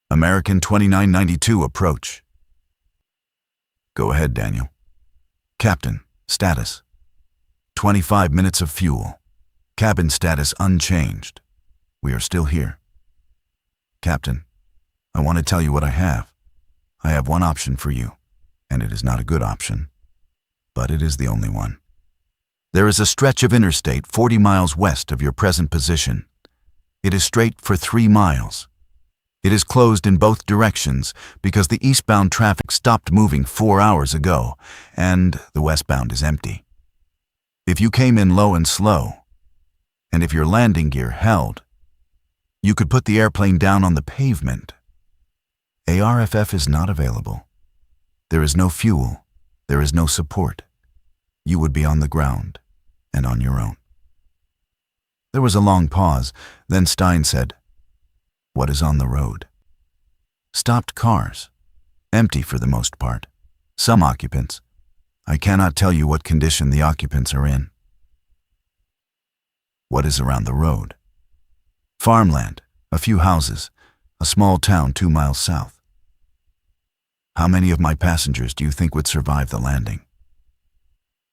American 2992 approach. Go ahead, Daniel. Captain, status. 25 minutes of fuel. Cabin status unchanged. We are still here. Captain, I want to tell you what I have. I have one option for you, and it is not a good option, but it is the only one. There is a stretch of interstate 40 miles west of your present position. It is straight for 3 miles. It is closed in both directions because the eastbound traffic stopped moving 4 hours ago, and the westbound is empty. If you came in low and slow, and if your landing gear held, you could put the airplane down on the pavement. ARFF is not available. There is no fuel. There is no support. You would be on the ground and on your own. There was a long pause. Then Stein said, "What is on the road?" Stopped cars. Empty for the most part. Some occupants. I cannot tell you what condition the occupants are in. What is around the road? Farmland, a few houses, a small town 2 miles south. How many of my passengers do you think would survive the landing?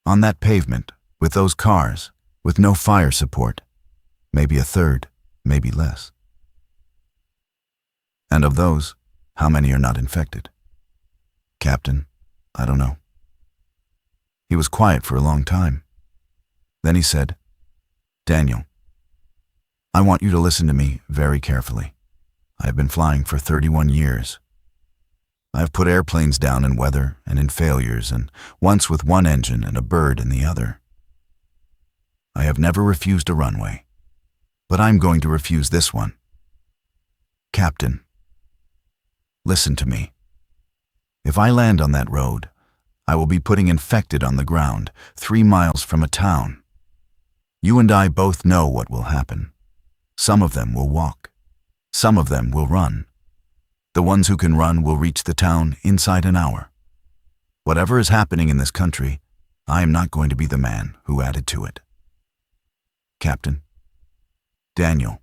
On that pavement, with those cars, with no fire support, maybe a third, maybe less. And of those, how many are not infected? Captain, I don't know. He was quiet for a long time. Then he said, Daniel, I want you to listen to me very carefully. I have been flying for 31 years. I have put airplanes down in weather and in failures, and once with one engine and a bird in the other. I have never refused a runway, but I'm going to refuse this one. Captain, listen to me. If I land on that road, I will be putting infected on the ground 3 miles from a town. You and I both know what will happen. Some of them will walk. Some of them will run. The ones who can run will reach the town inside an hour. Whatever is happening in this country, I am not going to be the man who added to it. Captain, Daniel,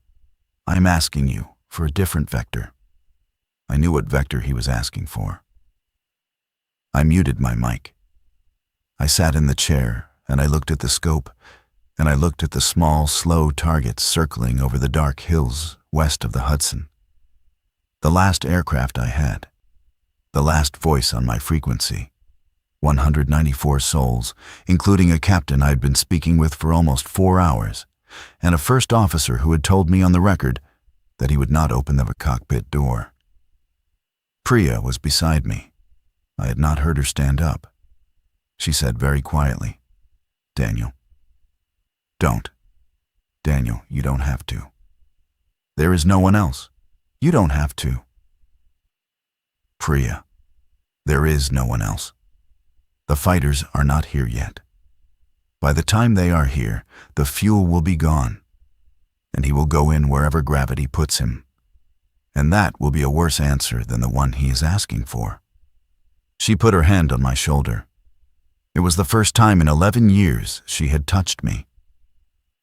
I am asking you for a different vector. I knew what vector he was asking for. I muted my mic. I sat in the chair and I looked at the scope, and I looked at the small, slow targets circling over the dark hills west of the Hudson. The last aircraft I had. The last voice on my frequency. 194 souls, including a captain I'd been speaking with for almost 4 hours, and a first officer who had told me on the record that he would not open the cockpit door. Priya was beside me. I had not heard her stand up. She said very quietly, Daniel, don't. Daniel, you don't have to. There is no one else. You don't have to. Priya, there is no one else. The fighters are not here yet. By the time they are here, the fuel will be gone, and he will go in wherever gravity puts him. And that will be a worse answer than the one he is asking for. She put her hand on my shoulder. It was the first time in 11 years she had touched me.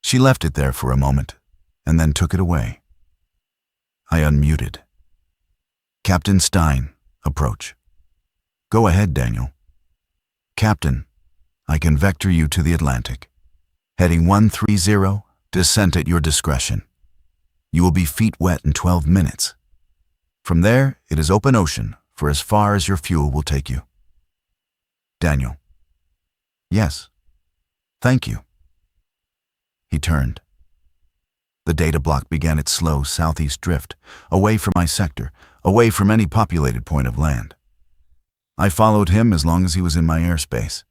She left it there for a moment, and then took it away. I unmuted. Captain Stein, approach. Go ahead, Daniel. Captain, I can vector you to the Atlantic. Heading 130, descent at your discretion. You will be feet wet in 12 minutes. From there, it is open ocean for as far as your fuel will take you. Daniel. Yes. Thank you. He turned. The data block began its slow southeast drift, away from my sector, away from any populated point of land. I followed him as long as he was in my airspace.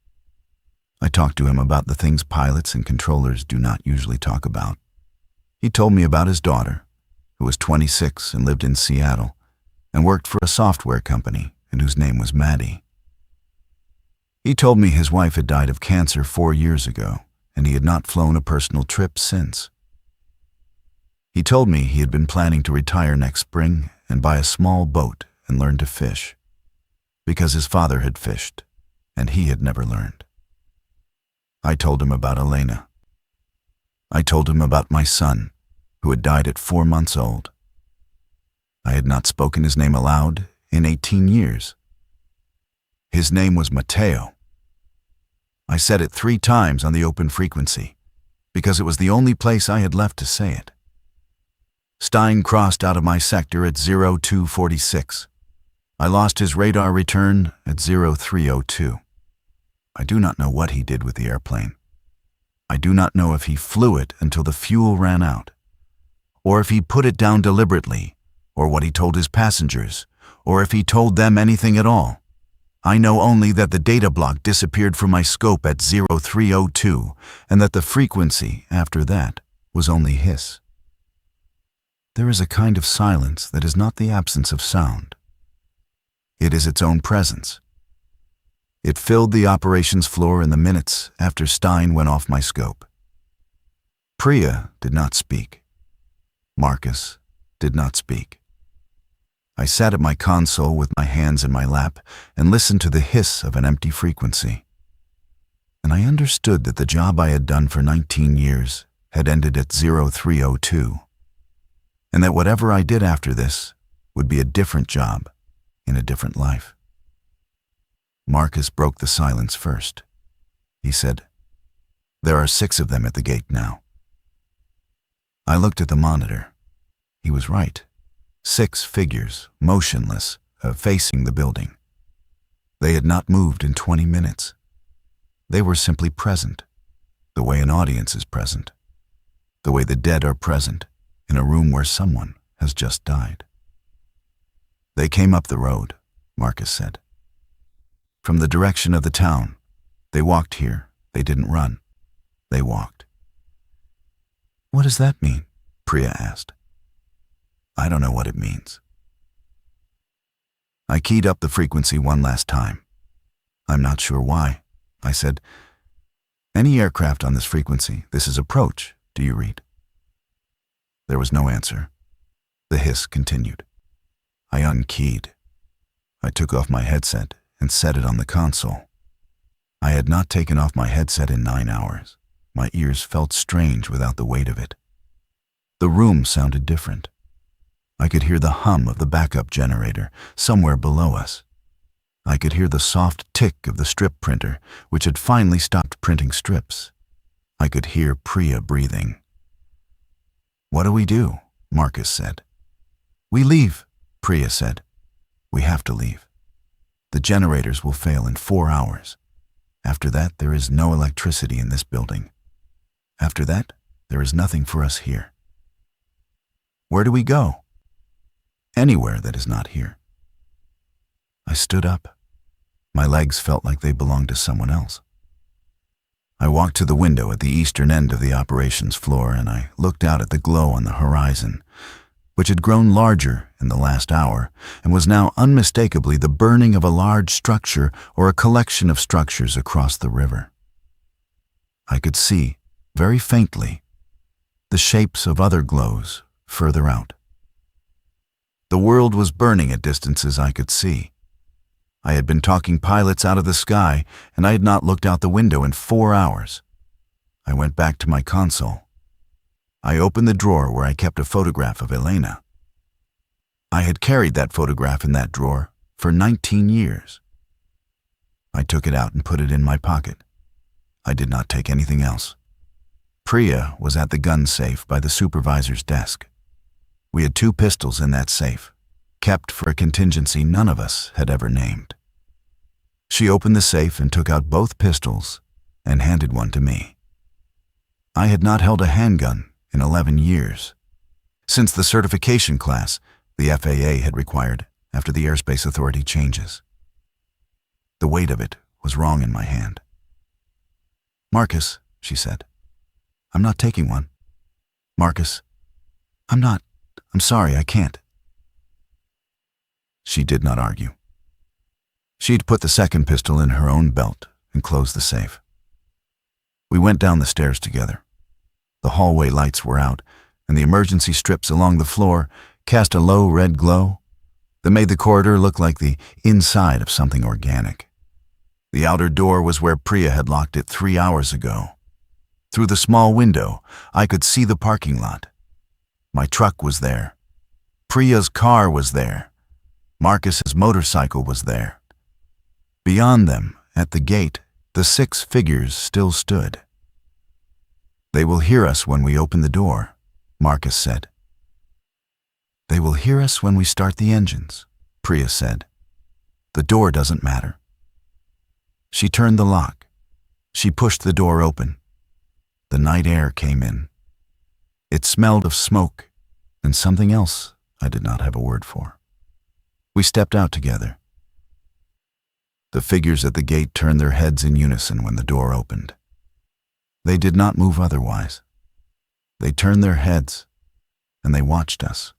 I talked to him about the things pilots and controllers do not usually talk about. He told me about his daughter, who was 26 and lived in Seattle, and worked for a software company, and whose name was Maddie. He told me his wife had died of cancer 4 years ago, and he had not flown a personal trip since. He told me he had been planning to retire next spring and buy a small boat and learn to fish, because his father had fished, and he had never learned. I told him about Elena. I told him about my son, who had died at 4 months old. I had not spoken his name aloud in 18 years. His name was Mateo. I said it 3 times on the open frequency, because it was the only place I had left to say it. Stein crossed out of my sector at 0246. I lost his radar return at 0302. I do not know what he did with the airplane. I do not know if he flew it until the fuel ran out, or if he put it down deliberately, or what he told his passengers, or if he told them anything at all. I know only that the data block disappeared from my scope at 0302, and that the frequency after that was only hiss. There is a kind of silence that is not the absence of sound. It is its own presence. It filled the operations floor in the minutes after Stein went off my scope. Priya did not speak. Marcus did not speak. I sat at my console with my hands in my lap and listened to the hiss of an empty frequency. And I understood that the job I had done for 19 years had ended at 0302, and that whatever I did after this would be a different job in a different life. Marcus broke the silence first. He said, "There are 6 of them at the gate now." I looked at the monitor. He was right. 6 figures, motionless, facing the building. They had not moved in 20 minutes. They were simply present, the way an audience is present, the way the dead are present in a room where someone has just died. "They came up the road," Marcus said. "From the direction of the town. They walked here. They didn't run. They walked." "What does that mean?" Priya asked. "I don't know what it means." I keyed up the frequency one last time. "I'm not sure why," I said. "Any aircraft on this frequency, this is approach, do you read?" There was no answer. The hiss continued. I unkeyed. I took off my headset and set it on the console. I had not taken off my headset in 9 hours. My ears felt strange without the weight of it. The room sounded different. I could hear the hum of the backup generator somewhere below us. I could hear the soft tick of the strip printer, which had finally stopped printing strips. I could hear Priya breathing. "What do we do?" Marcus said. "We leave," Priya said. "We have to leave. The generators will fail in 4 hours. After that, there is no electricity in this building. After that, there is nothing for us here." "Where do we go?" "Anywhere that is not here." I stood up. My legs felt like they belonged to someone else. I walked to the window at the eastern end of the operations floor, and I looked out at the glow on the horizon, which had grown larger in the last hour and was now unmistakably the burning of a large structure or a collection of structures across the river. I could see, very faintly, the shapes of other glows further out. The world was burning at distances I could see. I had been talking pilots out of the sky, and I had not looked out the window in 4 hours. I went back to my console. I opened the drawer where I kept a photograph of Elena. I had carried that photograph in that drawer for 19 years. I took it out and put it in my pocket. I did not take anything else. Priya was at the gun safe by the supervisor's desk. We had 2 pistols in that safe. kept for a contingency none of us had ever named. She opened the safe and took out both pistols and handed one to me. I had not held a handgun in 11 years, since the certification class the FAA had required after the Airspace Authority changes. The weight of it was wrong in my hand. "Marcus," she said, "I'm not taking one. Marcus, I'm sorry, I can't." She did not argue. She'd put the second pistol in her own belt and closed the safe. We went down the stairs together. The hallway lights were out, and the emergency strips along the floor cast a low red glow that made the corridor look like the inside of something organic. The outer door was where Priya had locked it 3 hours ago. Through the small window, I could see the parking lot. My truck was there. Priya's car was there. Marcus's motorcycle was there. Beyond them, at the gate, the 6 figures still stood. "They will hear us when we open the door," Marcus said. "They will hear us when we start the engines," Priya said. "The door doesn't matter." She turned the lock. She pushed the door open. The night air came in. It smelled of smoke and something else I did not have a word for. We stepped out together. The figures at the gate turned their heads in unison when the door opened. They did not move otherwise. They turned their heads, and they watched us.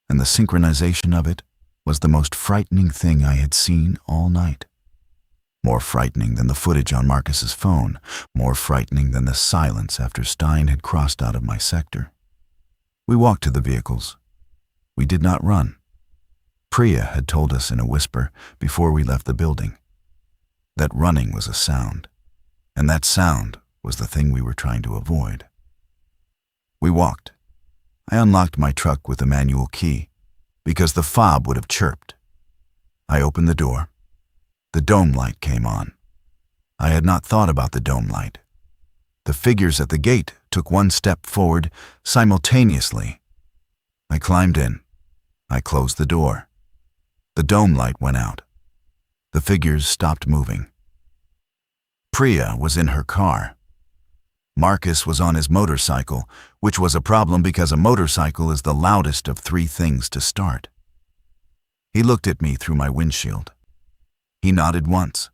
And the synchronization of it was the most frightening thing I had seen all night. More frightening than the footage on Marcus's phone, more frightening than the silence after Stein had crossed out of my sector. We walked to the vehicles. We did not run. Priya had told us in a whisper before we left the building that running was a sound, and that sound was the thing we were trying to avoid. We walked. I unlocked my truck with a manual key because the fob would have chirped. I opened the door. The dome light came on. I had not thought about the dome light. The figures at the gate took one step forward simultaneously. I climbed in. I closed the door. The dome light went out. The figures stopped moving. Priya was in her car. Marcus was on his motorcycle, which was a problem because a motorcycle is the loudest of 3 things to start. He looked at me through my windshield. He nodded once.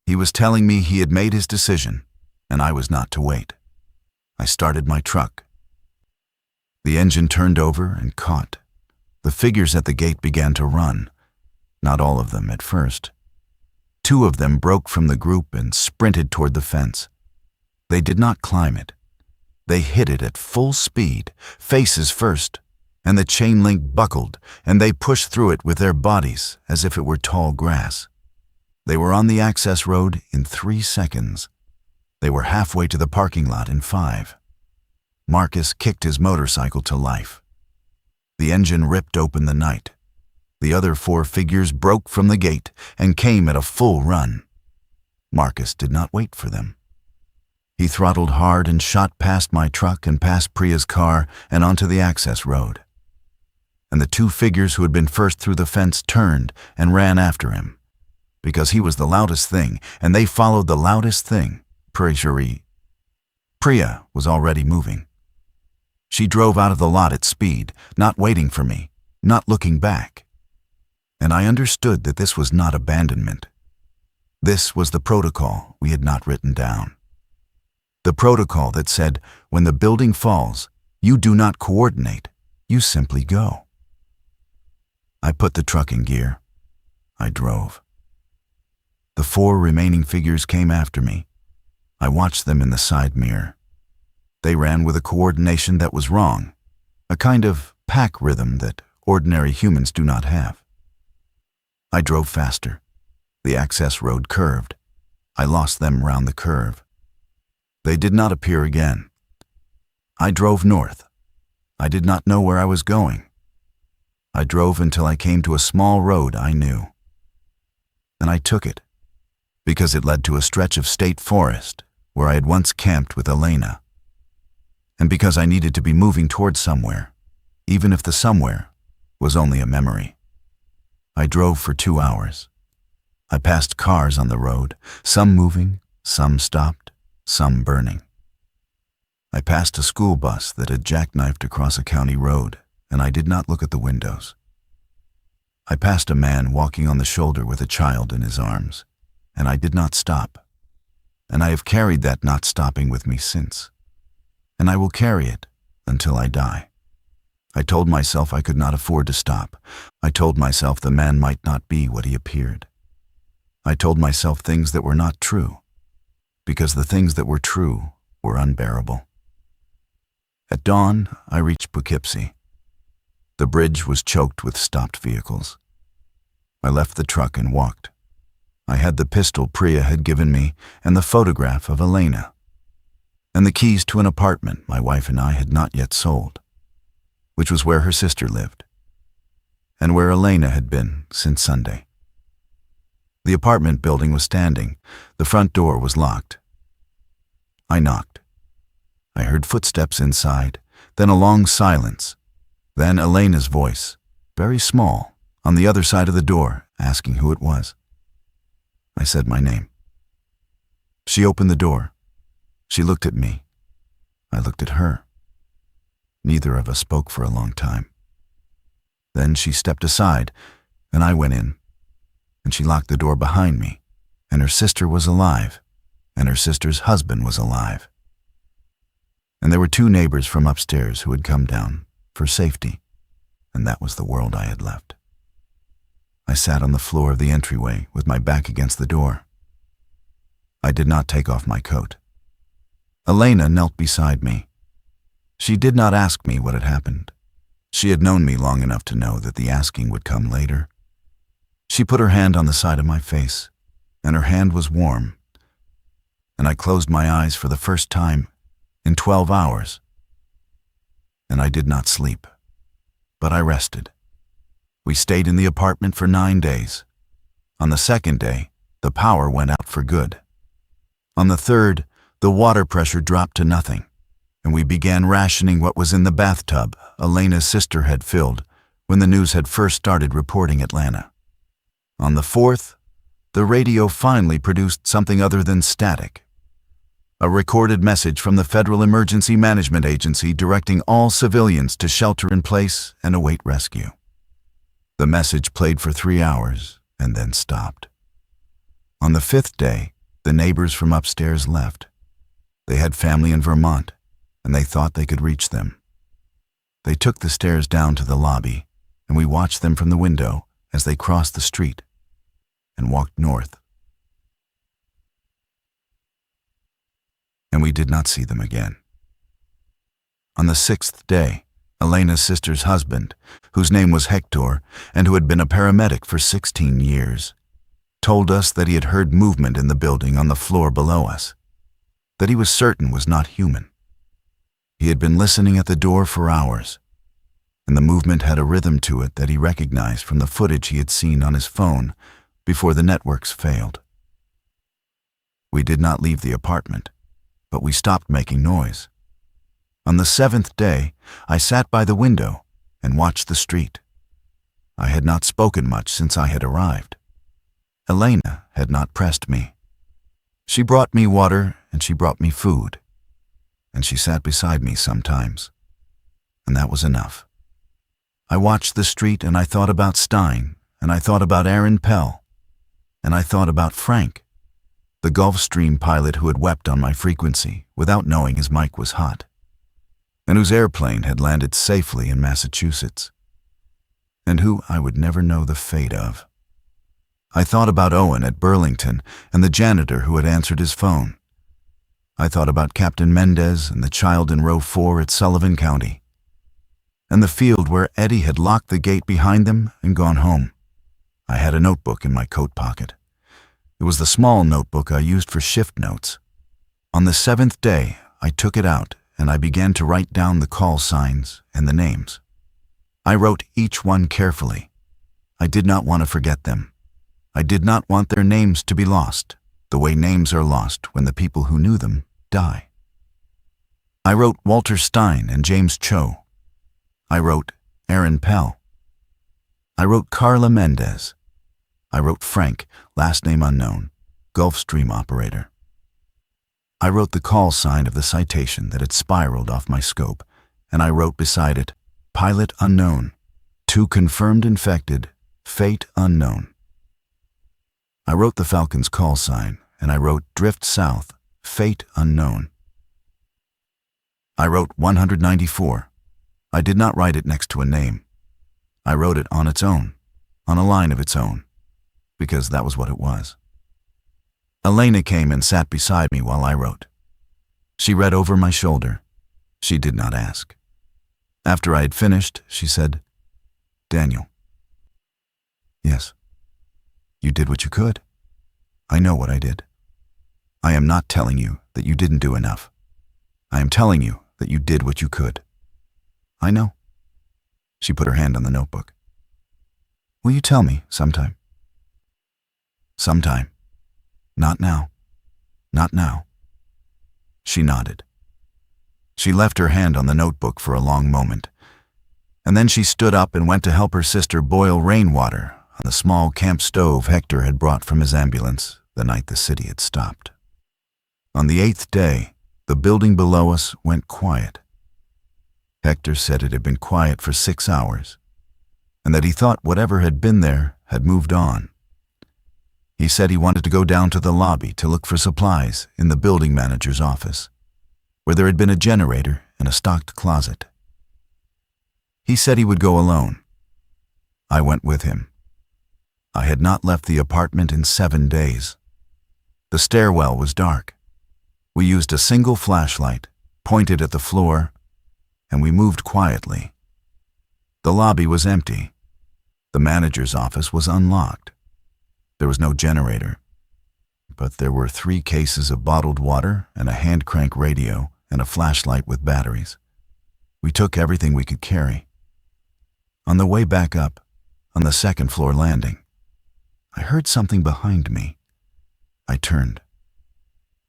He was telling me he had made his decision, and I was not to wait. I started my truck. The engine turned over and caught. The figures at the gate began to run. Not all of them at first. 2 of them broke from the group and sprinted toward the fence. They did not climb it. They hit it at full speed, faces first, and the chain link buckled, and they pushed through it with their bodies as if it were tall grass. They were on the access road in 3 seconds. They were halfway to the parking lot in 5. Marcus kicked his motorcycle to life. The engine ripped open the night. The other 4 figures broke from the gate and came at a full run. Marcus did not wait for them. He throttled hard and shot past my truck and past Priya's car and onto the access road. And the 2 figures who had been first through the fence turned and ran after him, because he was the loudest thing, and they followed the loudest thing, Priya was already moving. She drove out of the lot at speed, not waiting for me, not looking back. And I understood that this was not abandonment. This was the protocol we had not written down. The protocol that said, when the building falls, you do not coordinate, you simply go. I put the truck in gear. I drove. The 4 remaining figures came after me. I watched them in the side mirror. They ran with a coordination that was wrong, a kind of pack rhythm that ordinary humans do not have. I drove faster. The access road curved. I lost them round the curve. They did not appear again. I drove north. I did not know where I was going. I drove until I came to a small road I knew. And I took it, because it led to a stretch of state forest where I had once camped with Elena. And because I needed to be moving towards somewhere, even if the somewhere was only a memory. I drove for 2 hours. I passed cars on the road, some moving, some stopped, some burning. I passed a school bus that had jackknifed across a county road, and I did not look at the windows. I passed a man walking on the shoulder with a child in his arms, and I did not stop. And I have carried that not stopping with me since. And I will carry it until I die. I told myself I could not afford to stop. I told myself the man might not be what he appeared. I told myself things that were not true, because the things that were true were unbearable. At dawn, I reached Poughkeepsie. The bridge was choked with stopped vehicles. I left the truck and walked. I had the pistol Priya had given me and the photograph of Elena, and the keys to an apartment my wife and I had not yet sold, which was where her sister lived, and where Elena had been since Sunday. The apartment building was standing. The front door was locked. I knocked. I heard footsteps inside, then a long silence, then Elena's voice, very small, on the other side of the door, asking who it was. I said my name. She opened the door. She looked at me. I looked at her. Neither of us spoke for a long time. Then she stepped aside, and I went in, and she locked the door behind me, and her sister was alive, and her sister's husband was alive. And there were 2 neighbors from upstairs who had come down for safety, and that was the world I had left. I sat on the floor of the entryway with my back against the door. I did not take off my coat. Elena knelt beside me. She did not ask me what had happened. She had known me long enough to know that the asking would come later. She put her hand on the side of my face, and her hand was warm, and I closed my eyes for the first time in 12 hours. And I did not sleep, but I rested. We stayed in the apartment for 9 days. On the 2nd day, the power went out for good. On the 3rd, the water pressure dropped to nothing, and we began rationing what was in the bathtub Elena's sister had filled when the news had first started reporting Atlanta. On the 4th, the radio finally produced something other than static. A recorded message from the Federal Emergency Management Agency directing all civilians to shelter in place and await rescue. The message played for 3 hours and then stopped. On the 5th day, the neighbors from upstairs left. They had family in Vermont, and they thought they could reach them. They took the stairs down to the lobby, and we watched them from the window as they crossed the street and walked north. And we did not see them again. On the 6th day, Elena's sister's husband, whose name was Hector and who had been a paramedic for 16 years, told us that he had heard movement in the building on the floor below us, that he was certain was not human. He had been listening at the door for hours, and the movement had a rhythm to it that he recognized from the footage he had seen on his phone before the networks failed. We did not leave the apartment, but we stopped making noise. On the 7th day, I sat by the window and watched the street. I had not spoken much since I had arrived. Elena had not pressed me. She brought me water and she brought me food, and she sat beside me sometimes, and that was enough. I watched the street and I thought about Stein, and I thought about Aaron Pell, and I thought about Frank, the Gulfstream pilot who had wept on my frequency without knowing his mic was hot, and whose airplane had landed safely in Massachusetts, and who I would never know the fate of. I thought about Owen at Burlington and the janitor who had answered his phone. I thought about Captain Mendez and the child in row 4 at Sullivan County, and the field where Eddie had locked the gate behind them and gone home. I had a notebook in my coat pocket. It was the small notebook I used for shift notes. On the 7th day, I took it out and I began to write down the call signs and the names. I wrote each one carefully. I did not want to forget them. I did not want their names to be lost, the way names are lost when the people who knew them die. I wrote Walter Stein and James Cho. I wrote Aaron Pell. I wrote Carla Mendez. I wrote Frank, last name unknown, Gulfstream operator. I wrote the call sign of the citation that had spiraled off my scope, and I wrote beside it, Pilot unknown, 2 confirmed infected, fate unknown. I wrote the Falcon's call sign, and I wrote Drift South, fate unknown. I wrote 194. I did not write it next to a name. I wrote it on its own, on a line of its own, because that was what it was. Elena came and sat beside me while I wrote. She read over my shoulder. She did not ask. After I had finished, she said, Daniel. Yes. You did what you could. I know what I did. I am not telling you that you didn't do enough. I am telling you that you did what you could. I know. She put her hand on the notebook. Will you tell me sometime? Sometime. Not now. Not now. She nodded. She left her hand on the notebook for a long moment, and then she stood up and went to help her sister boil rainwater on the small camp stove Hector had brought from his ambulance the night the city had stopped. On the 8th day, the building below us went quiet. Hector said it had been quiet for 6 hours, and that he thought whatever had been there had moved on. He said he wanted to go down to the lobby to look for supplies in the building manager's office, where there had been a generator and a stocked closet. He said he would go alone. I went with him. I had not left the apartment in 7 days. The stairwell was dark. We used a single flashlight, pointed at the floor, and we moved quietly. The lobby was empty. The manager's office was unlocked. There was no generator, but there were 3 cases of bottled water and a hand-crank radio and a flashlight with batteries. We took everything we could carry. On the way back up, on the 2nd floor landing, I heard something behind me. I turned.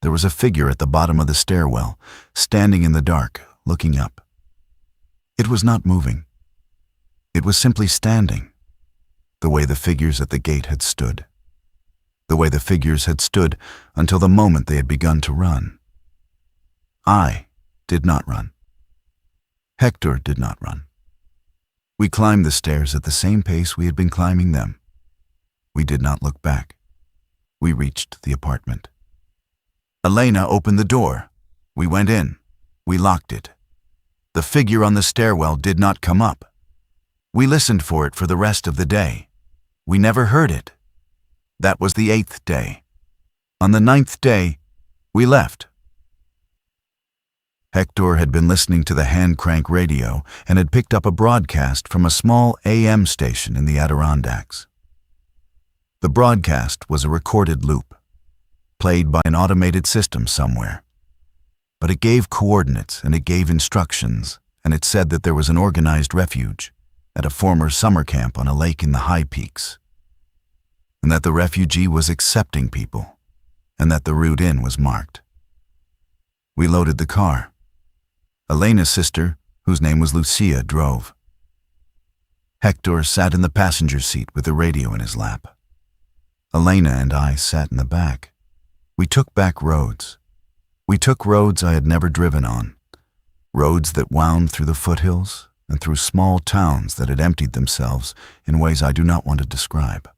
There was a figure at the bottom of the stairwell, standing in the dark, looking up. It was not moving. It was simply standing, the way the figures at the gate had stood. The way the figures had stood until the moment they had begun to run. I did not run. Hector did not run. We climbed the stairs at the same pace we had been climbing them. We did not look back. We reached the apartment. Elena opened the door. We went in. We locked it. The figure on the stairwell did not come up. We listened for it for the rest of the day. We never heard it. That was the 8th day. On the 9th day, we left. Hector had been listening to the hand-crank radio and had picked up a broadcast from a small AM station in the Adirondacks. The broadcast was a recorded loop, played by an automated system somewhere. But it gave coordinates and it gave instructions, and it said that there was an organized refuge at a former summer camp on a lake in the high peaks, and that the refugee was accepting people, and that the route in was marked. We loaded the car. Elena's sister, whose name was Lucia, drove. Hector sat in the passenger seat with the radio in his lap. Elena and I sat in the back. We took back roads. We took roads I had never driven on, roads that wound through the foothills and through small towns that had emptied themselves in ways I do not want to describe.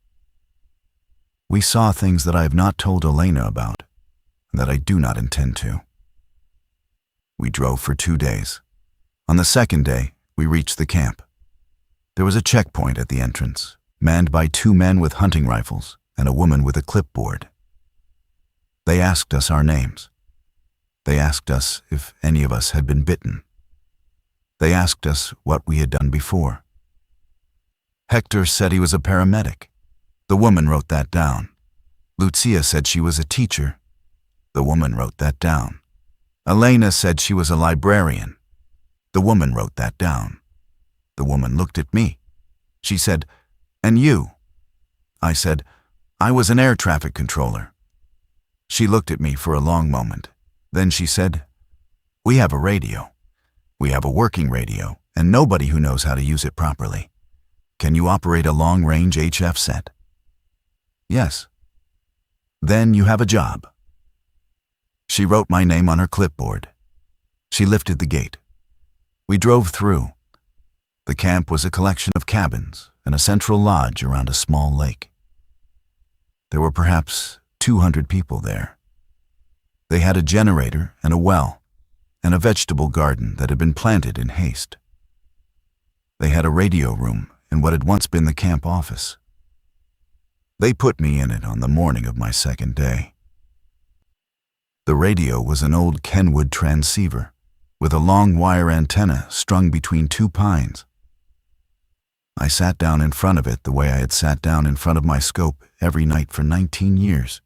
We saw things that I have not told Elena about, and that I do not intend to. We drove for 2 days. On the 2nd day, we reached the camp. There was a checkpoint at the entrance, manned by 2 men with hunting rifles and a woman with a clipboard. They asked us our names. They asked us if any of us had been bitten. They asked us what we had done before. Hector said he was a paramedic. The woman wrote that down. Lucia said she was a teacher. The woman wrote that down. Elena said she was a librarian. The woman wrote that down. The woman looked at me. She said, "And you?" I said, "I was an air traffic controller." She looked at me for a long moment. Then she said, "We have a radio. We have a working radio, and nobody who knows how to use it properly. Can you operate a long-range HF set? Yes. Then you have a job. She wrote my name on her clipboard. She lifted the gate. We drove through. The camp was a collection of cabins and a central lodge around a small lake. There were perhaps 200 people there. They had a generator and a well, and a vegetable garden that had been planted in haste. They had a radio room in what had once been the camp office. They put me in it on the morning of my second day. The radio was an old Kenwood transceiver with a long wire antenna strung between two pines. I sat down in front of it the way I had sat down in front of my scope every night for 19 years.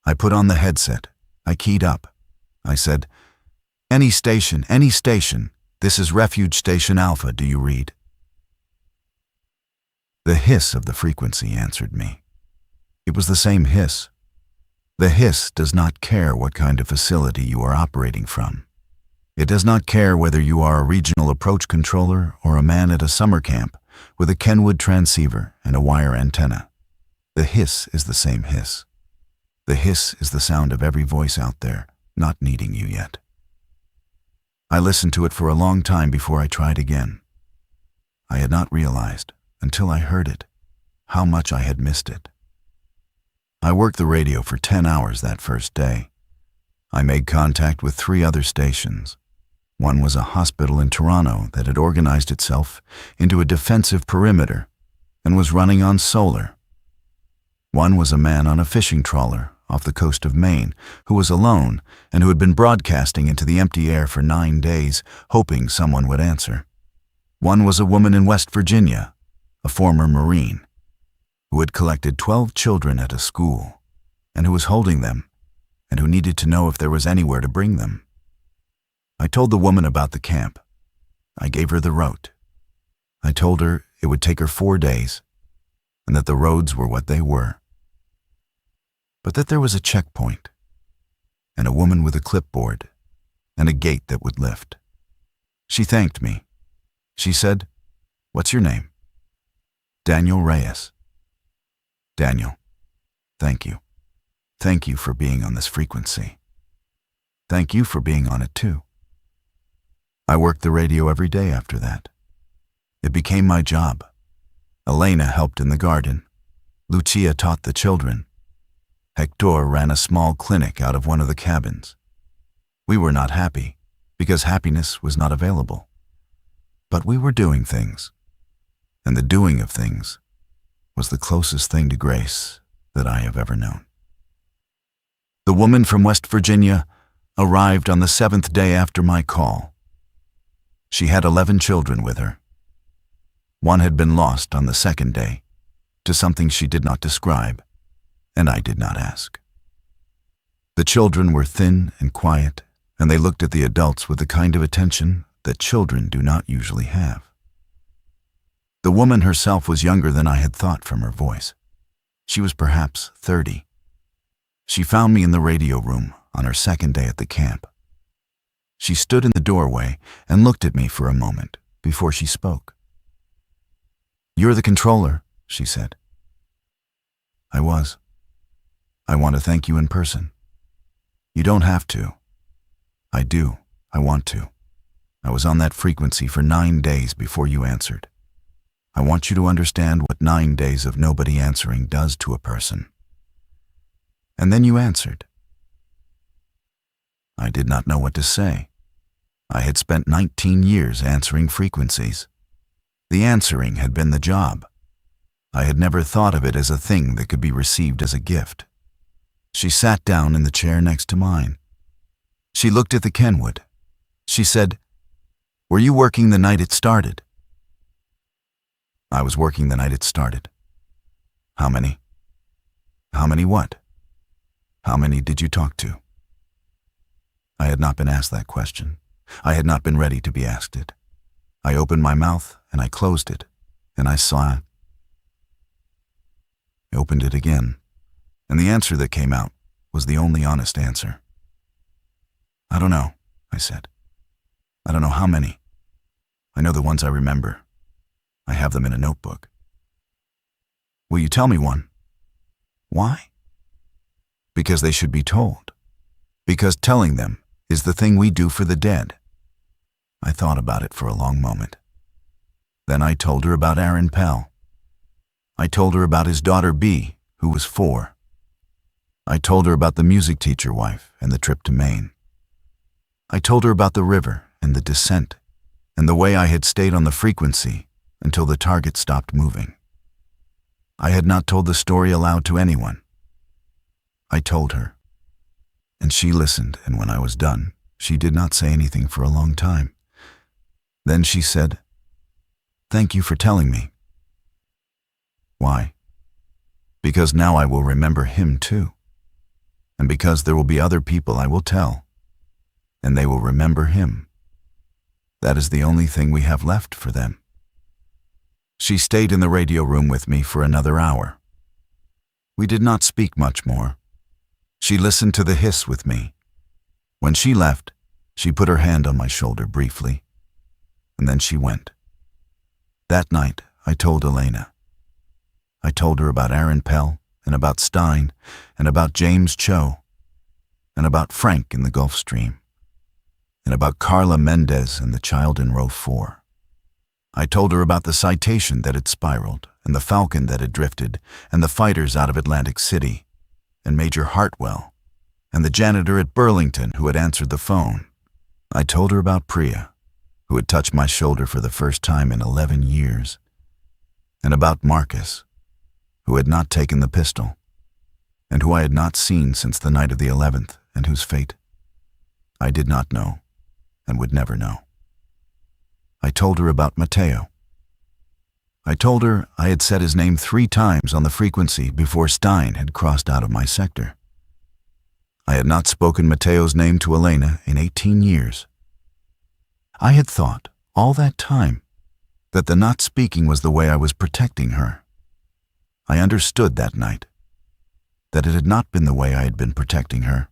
I put on the headset. I keyed up. I said, any station, this is Refuge Station Alpha, do you read? The hiss of the frequency answered me. It was the same hiss. The hiss does not care what kind of facility you are operating from. It does not care whether you are a regional approach controller or a man at a summer camp with a Kenwood transceiver and a wire antenna. The hiss is the same hiss. The hiss is the sound of every voice out there not needing you yet. I listened to it for a long time before I tried again. I had not realized, until I heard it, how much I had missed it. I worked the radio for 10 hours that first day. I made contact with 3 other stations. One was a hospital in Toronto that had organized itself into a defensive perimeter and was running on solar. One was a man on a fishing trawler off the coast of Maine who was alone and who had been broadcasting into the empty air for 9 days, hoping someone would answer. One was a woman in West Virginia, a former Marine, who had collected 12 children at a school and who was holding them and who needed to know if there was anywhere to bring them. I told the woman about the camp. I gave her the route. I told her it would take her 4 days and that the roads were what they were. But that there was a checkpoint and a woman with a clipboard and a gate that would lift. She thanked me. She said, "What's your name?" "Daniel Reyes." "Daniel, thank you. Thank you for being on this frequency. Thank you for being on it too." I worked the radio every day after that. It became my job. Elena helped in the garden. Lucia taught the children. Hector ran a small clinic out of one of the cabins. We were not happy, because happiness was not available. But we were doing things, and the doing of things was the closest thing to grace that I have ever known. The woman from West Virginia arrived on the 7th day after my call. She had 11 children with her. One had been lost on the 2nd day to something she did not describe, and I did not ask. The children were thin and quiet, and they looked at the adults with the kind of attention that children do not usually have. The woman herself was younger than I had thought from her voice. She was perhaps 30. She found me in the radio room on her 2nd day at the camp. She stood in the doorway and looked at me for a moment before she spoke. "You're the controller," she said. I was. "I want to thank you in person." "You don't have to." "I do. I want to. I was on that frequency for 9 days before you answered. I want you to understand what 9 days of nobody answering does to a person." And then you answered. I did not know what to say. I had spent 19 years answering frequencies. The answering had been the job. I had never thought of it as a thing that could be received as a gift. She sat down in the chair next to mine. She looked at the Kenwood. She said, "Were you working the night it started?" I was working the night it started. "How many?" "How many what?" "How many did you talk to?" I had not been asked that question. I had not been ready to be asked it. I opened my mouth and I closed it, and I saw it. I opened it again, and the answer that came out was the only honest answer. "I don't know," I said. "I don't know how many. I know the ones I remember. I have them in a notebook. Will you tell me one? Why? Because they should be told. Because telling them is the thing we do for the dead. I thought about it for a long moment. Then I told her about Aaron Pell. I told her about his daughter Bea, who was 4. I told her about the music teacher wife and the trip to Maine. I told her about the river and the descent and the way I had stayed on the frequency until the target stopped moving. I had not told the story aloud to anyone. I told her, and she listened, and when I was done, she did not say anything for a long time. Then she said, "Thank you for telling me." Why? Because now I will remember him too. And because there will be other people I will tell, and they will remember him. That is the only thing we have left for them. She stayed in the radio room with me for another hour. We did not speak much more. She listened to the hiss with me. When she left, she put her hand on my shoulder briefly, and then she went. That night, I told Elena. I told her about Aaron Pell, and about Stein, and about James Cho, and about Frank in the Gulf Stream, and about Carla Mendez and the child in row 4. I told her about the citation that had spiraled, and the Falcon that had drifted, and the fighters out of Atlantic City, and Major Hartwell, and the janitor at Burlington who had answered the phone. I told her about Priya, who had touched my shoulder for the first time in 11 years, and about Marcus, who had not taken the pistol, and who I had not seen since the night of the 11th, and whose fate I did not know and would never know. I told her about Mateo. I told her I had said his name 3 times on the frequency before Stein had crossed out of my sector. I had not spoken Mateo's name to Elena in 18 years. I had thought, all that time, that the not speaking was the way I was protecting her. I understood that night that it had not been the way I had been protecting her.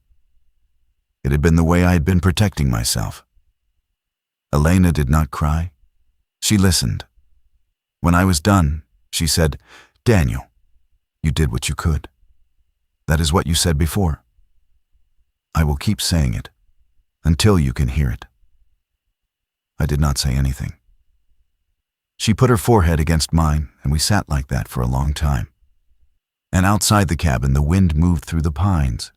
It had been the way I had been protecting myself. Elena did not cry. She listened. When I was done, she said, "Daniel, you did what you could. That is what you said before. I will keep saying it until you can hear it." I did not say anything. She put her forehead against mine, and we sat like that for a long time. And outside the cabin, the wind moved through the pines.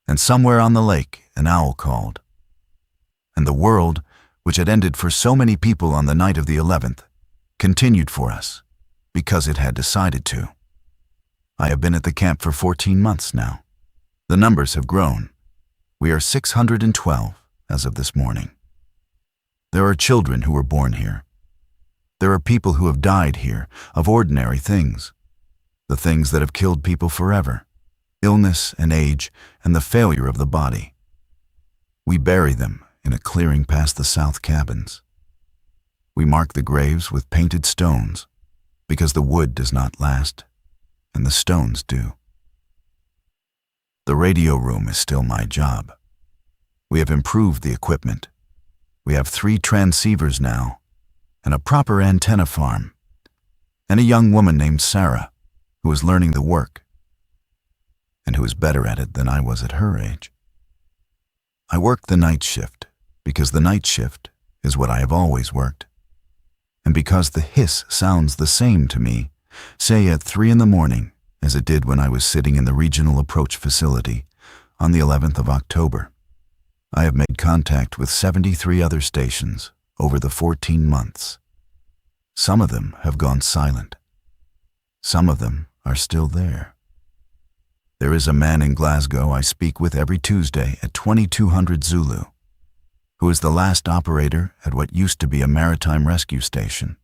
And somewhere on the lake, an owl called. And the world, which had ended for so many people on the night of the 11th, continued for us, because it had decided to. I have been at the camp for 14 months now. The numbers have grown. We are 612 as of this morning. There are children who were born here. There are people who have died here of ordinary things, the things that have killed people forever, illness and age and the failure of the body. We bury them in a clearing past the south cabins. We mark the graves with painted stones because the wood does not last and the stones do. The radio room is still my job. We have improved the equipment. We have 3 transceivers now and a proper antenna farm and a young woman named Sarah who is learning the work and who is better at it than I was at her age. I work the night shift because the night shift is what I have always worked, and because the hiss sounds the same to me, say at 3 in the morning, as it did when I was sitting in the regional approach facility on the 11th of October. I have made contact with 73 other stations over the 14 months. Some of them have gone silent. Some of them are still there. There is a man in Glasgow I speak with every Tuesday at 2200 Zulu, who is the last operator at what used to be a maritime rescue station,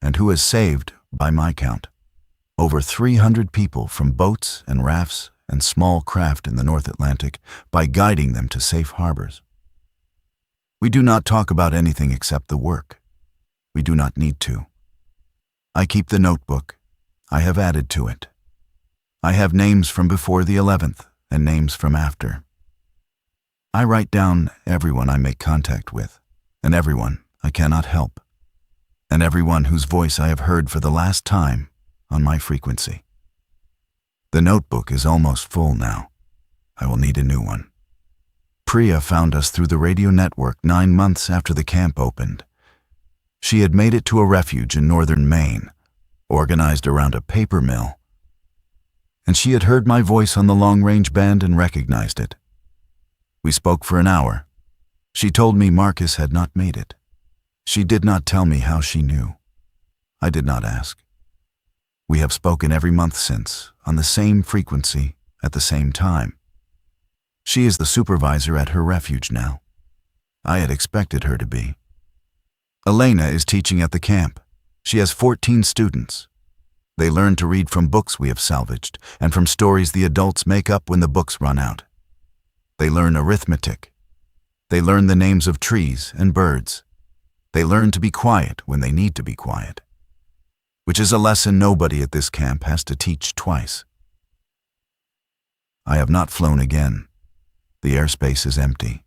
and who has saved, by my count, over 300 people from boats and rafts and small craft in the North Atlantic by guiding them to safe harbors. We do not talk about anything except the work. We do not need to. I keep the notebook. I have added to it. I have names from before the 11th and names from after. I write down everyone I make contact with and everyone I cannot help. and everyone whose voice I have heard for the last time on my frequency. The notebook is almost full now. I will need a new one. Priya found us through the radio network 9 months after the camp opened. She had made it to a refuge in northern Maine, organized around a paper mill, and she had heard my voice on the long-range band and recognized it. We spoke for an hour. She told me Marcus had not made it. She did not tell me how she knew. I did not ask. We have spoken every month since, on the same frequency, at the same time. She is the supervisor at her refuge now. I had expected her to be. Elena is teaching at the camp. She has 14 students. They learn to read from books we have salvaged and from stories the adults make up when the books run out. They learn arithmetic. They learn the names of trees and birds. They learn to be quiet when they need to be quiet, which is a lesson nobody at this camp has to teach twice. I have not flown again. The airspace is empty.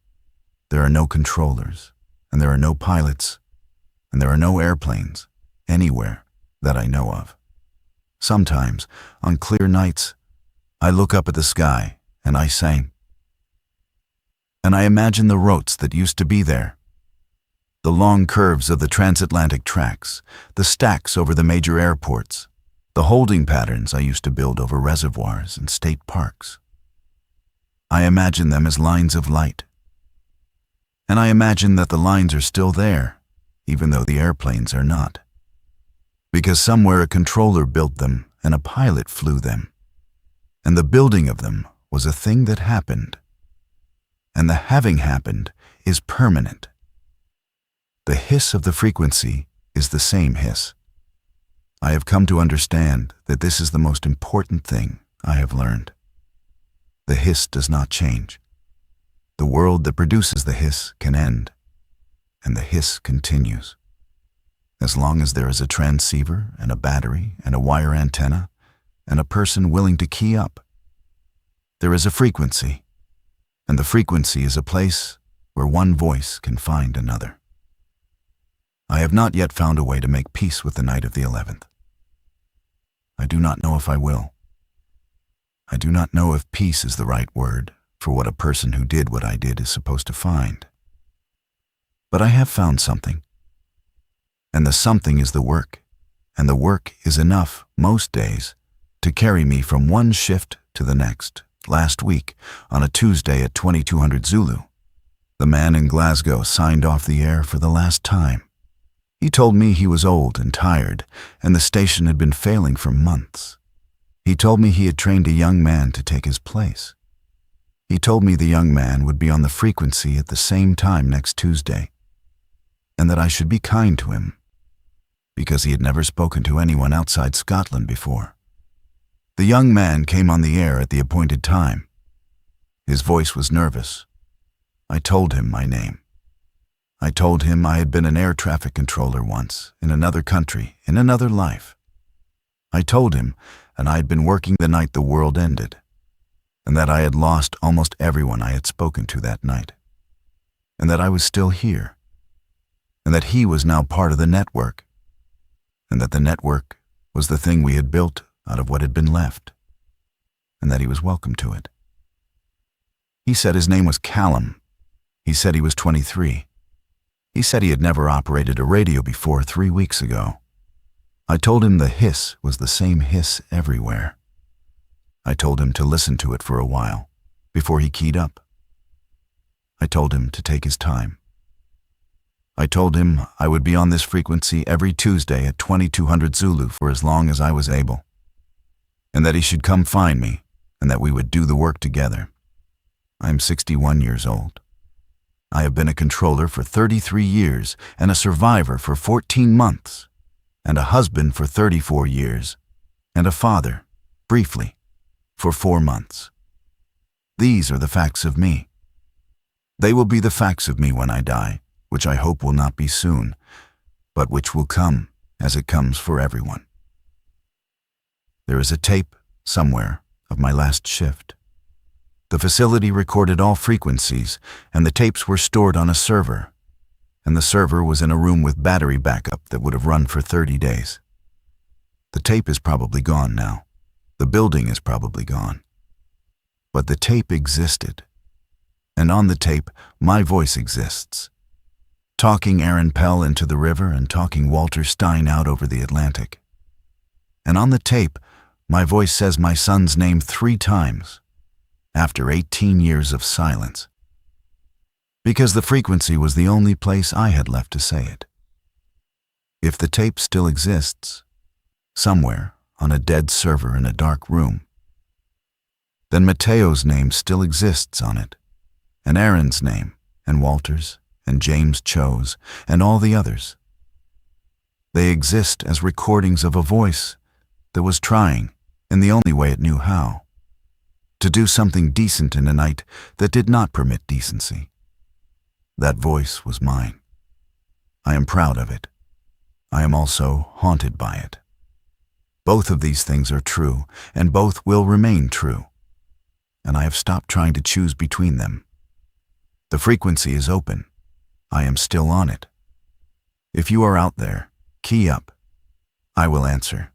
There are no controllers, and there are no pilots, and there are no airplanes anywhere that I know of. Sometimes, on clear nights, I look up at the sky and I sing. And I imagine the routes that used to be there. The long curves of the transatlantic tracks, the stacks over the major airports, the holding patterns I used to build over reservoirs and state parks. I imagine them as lines of light. And I imagine that the lines are still there, even though the airplanes are not. Because somewhere a controller built them and a pilot flew them. And the building of them was a thing that happened. And the having happened is permanent. The hiss of the frequency is the same hiss. I have come to understand that this is the most important thing I have learned. The hiss does not change. The world that produces the hiss can end, and the hiss continues. As long as there is a transceiver and a battery and a wire antenna and a person willing to key up, there is a frequency, and the frequency is a place where one voice can find another. I have not yet found a way to make peace with the night of the 11th. I do not know if I will. I do not know if peace is the right word for what a person who did what I did is supposed to find. But I have found something. And the something is the work, and the work is enough, most days, to carry me from one shift to the next. Last week, on a Tuesday at 2200 Zulu, the man in Glasgow signed off the air for the last time. He told me he was old and tired, and the station had been failing for months. He told me he had trained a young man to take his place. He told me the young man would be on the frequency at the same time next Tuesday, and that I should be kind to him, because he had never spoken to anyone outside Scotland before. The young man came on the air at the appointed time. His voice was nervous. I told him my name. I told him I had been an air traffic controller once, in another country, in another life. I told him, and I had been working the night the world ended, and that I had lost almost everyone I had spoken to that night, and that I was still here, and that he was now part of the network, and that the network was the thing we had built out of what had been left, and that he was welcome to it. He said his name was Callum. He said he was 23. He said he had never operated a radio before 3 weeks ago. I told him the hiss was the same hiss everywhere. I told him to listen to it for a while, before he keyed up. I told him to take his time. I told him I would be on this frequency every Tuesday at 2200 Zulu for as long as I was able, and that he should come find me, and that we would do the work together. I am 61 years old. I have been a controller for 33 years, and a survivor for 14 months, and a husband for 34 years, and a father, briefly, for 4 months. These are the facts of me. They will be the facts of me when I die, which I hope will not be soon, but which will come as it comes for everyone. There is a tape, somewhere, of my last shift. The facility recorded all frequencies, and the tapes were stored on a server. and the server was in a room with battery backup that would have run for 30 days. The tape is probably gone now. The building is probably gone. But the tape existed. And on the tape, my voice exists. Talking Aaron Pell into the river and talking Walter Stein out over the Atlantic. And on the tape, my voice says my son's name 3 times, after 18 years of silence. Because the frequency was the only place I had left to say it. If the tape still exists, somewhere on a dead server in a dark room, then Mateo's name still exists on it, and Aaron's name, and Walter's, and James Cho's, and all the others. They exist as recordings of a voice that was trying, in the only way it knew how, to do something decent in a night that did not permit decency. That voice was mine. I am proud of it. I am also haunted by it. Both of these things are true, and both will remain true. And I have stopped trying to choose between them. The frequency is open. I am still on it. If you are out there, key up. I will answer.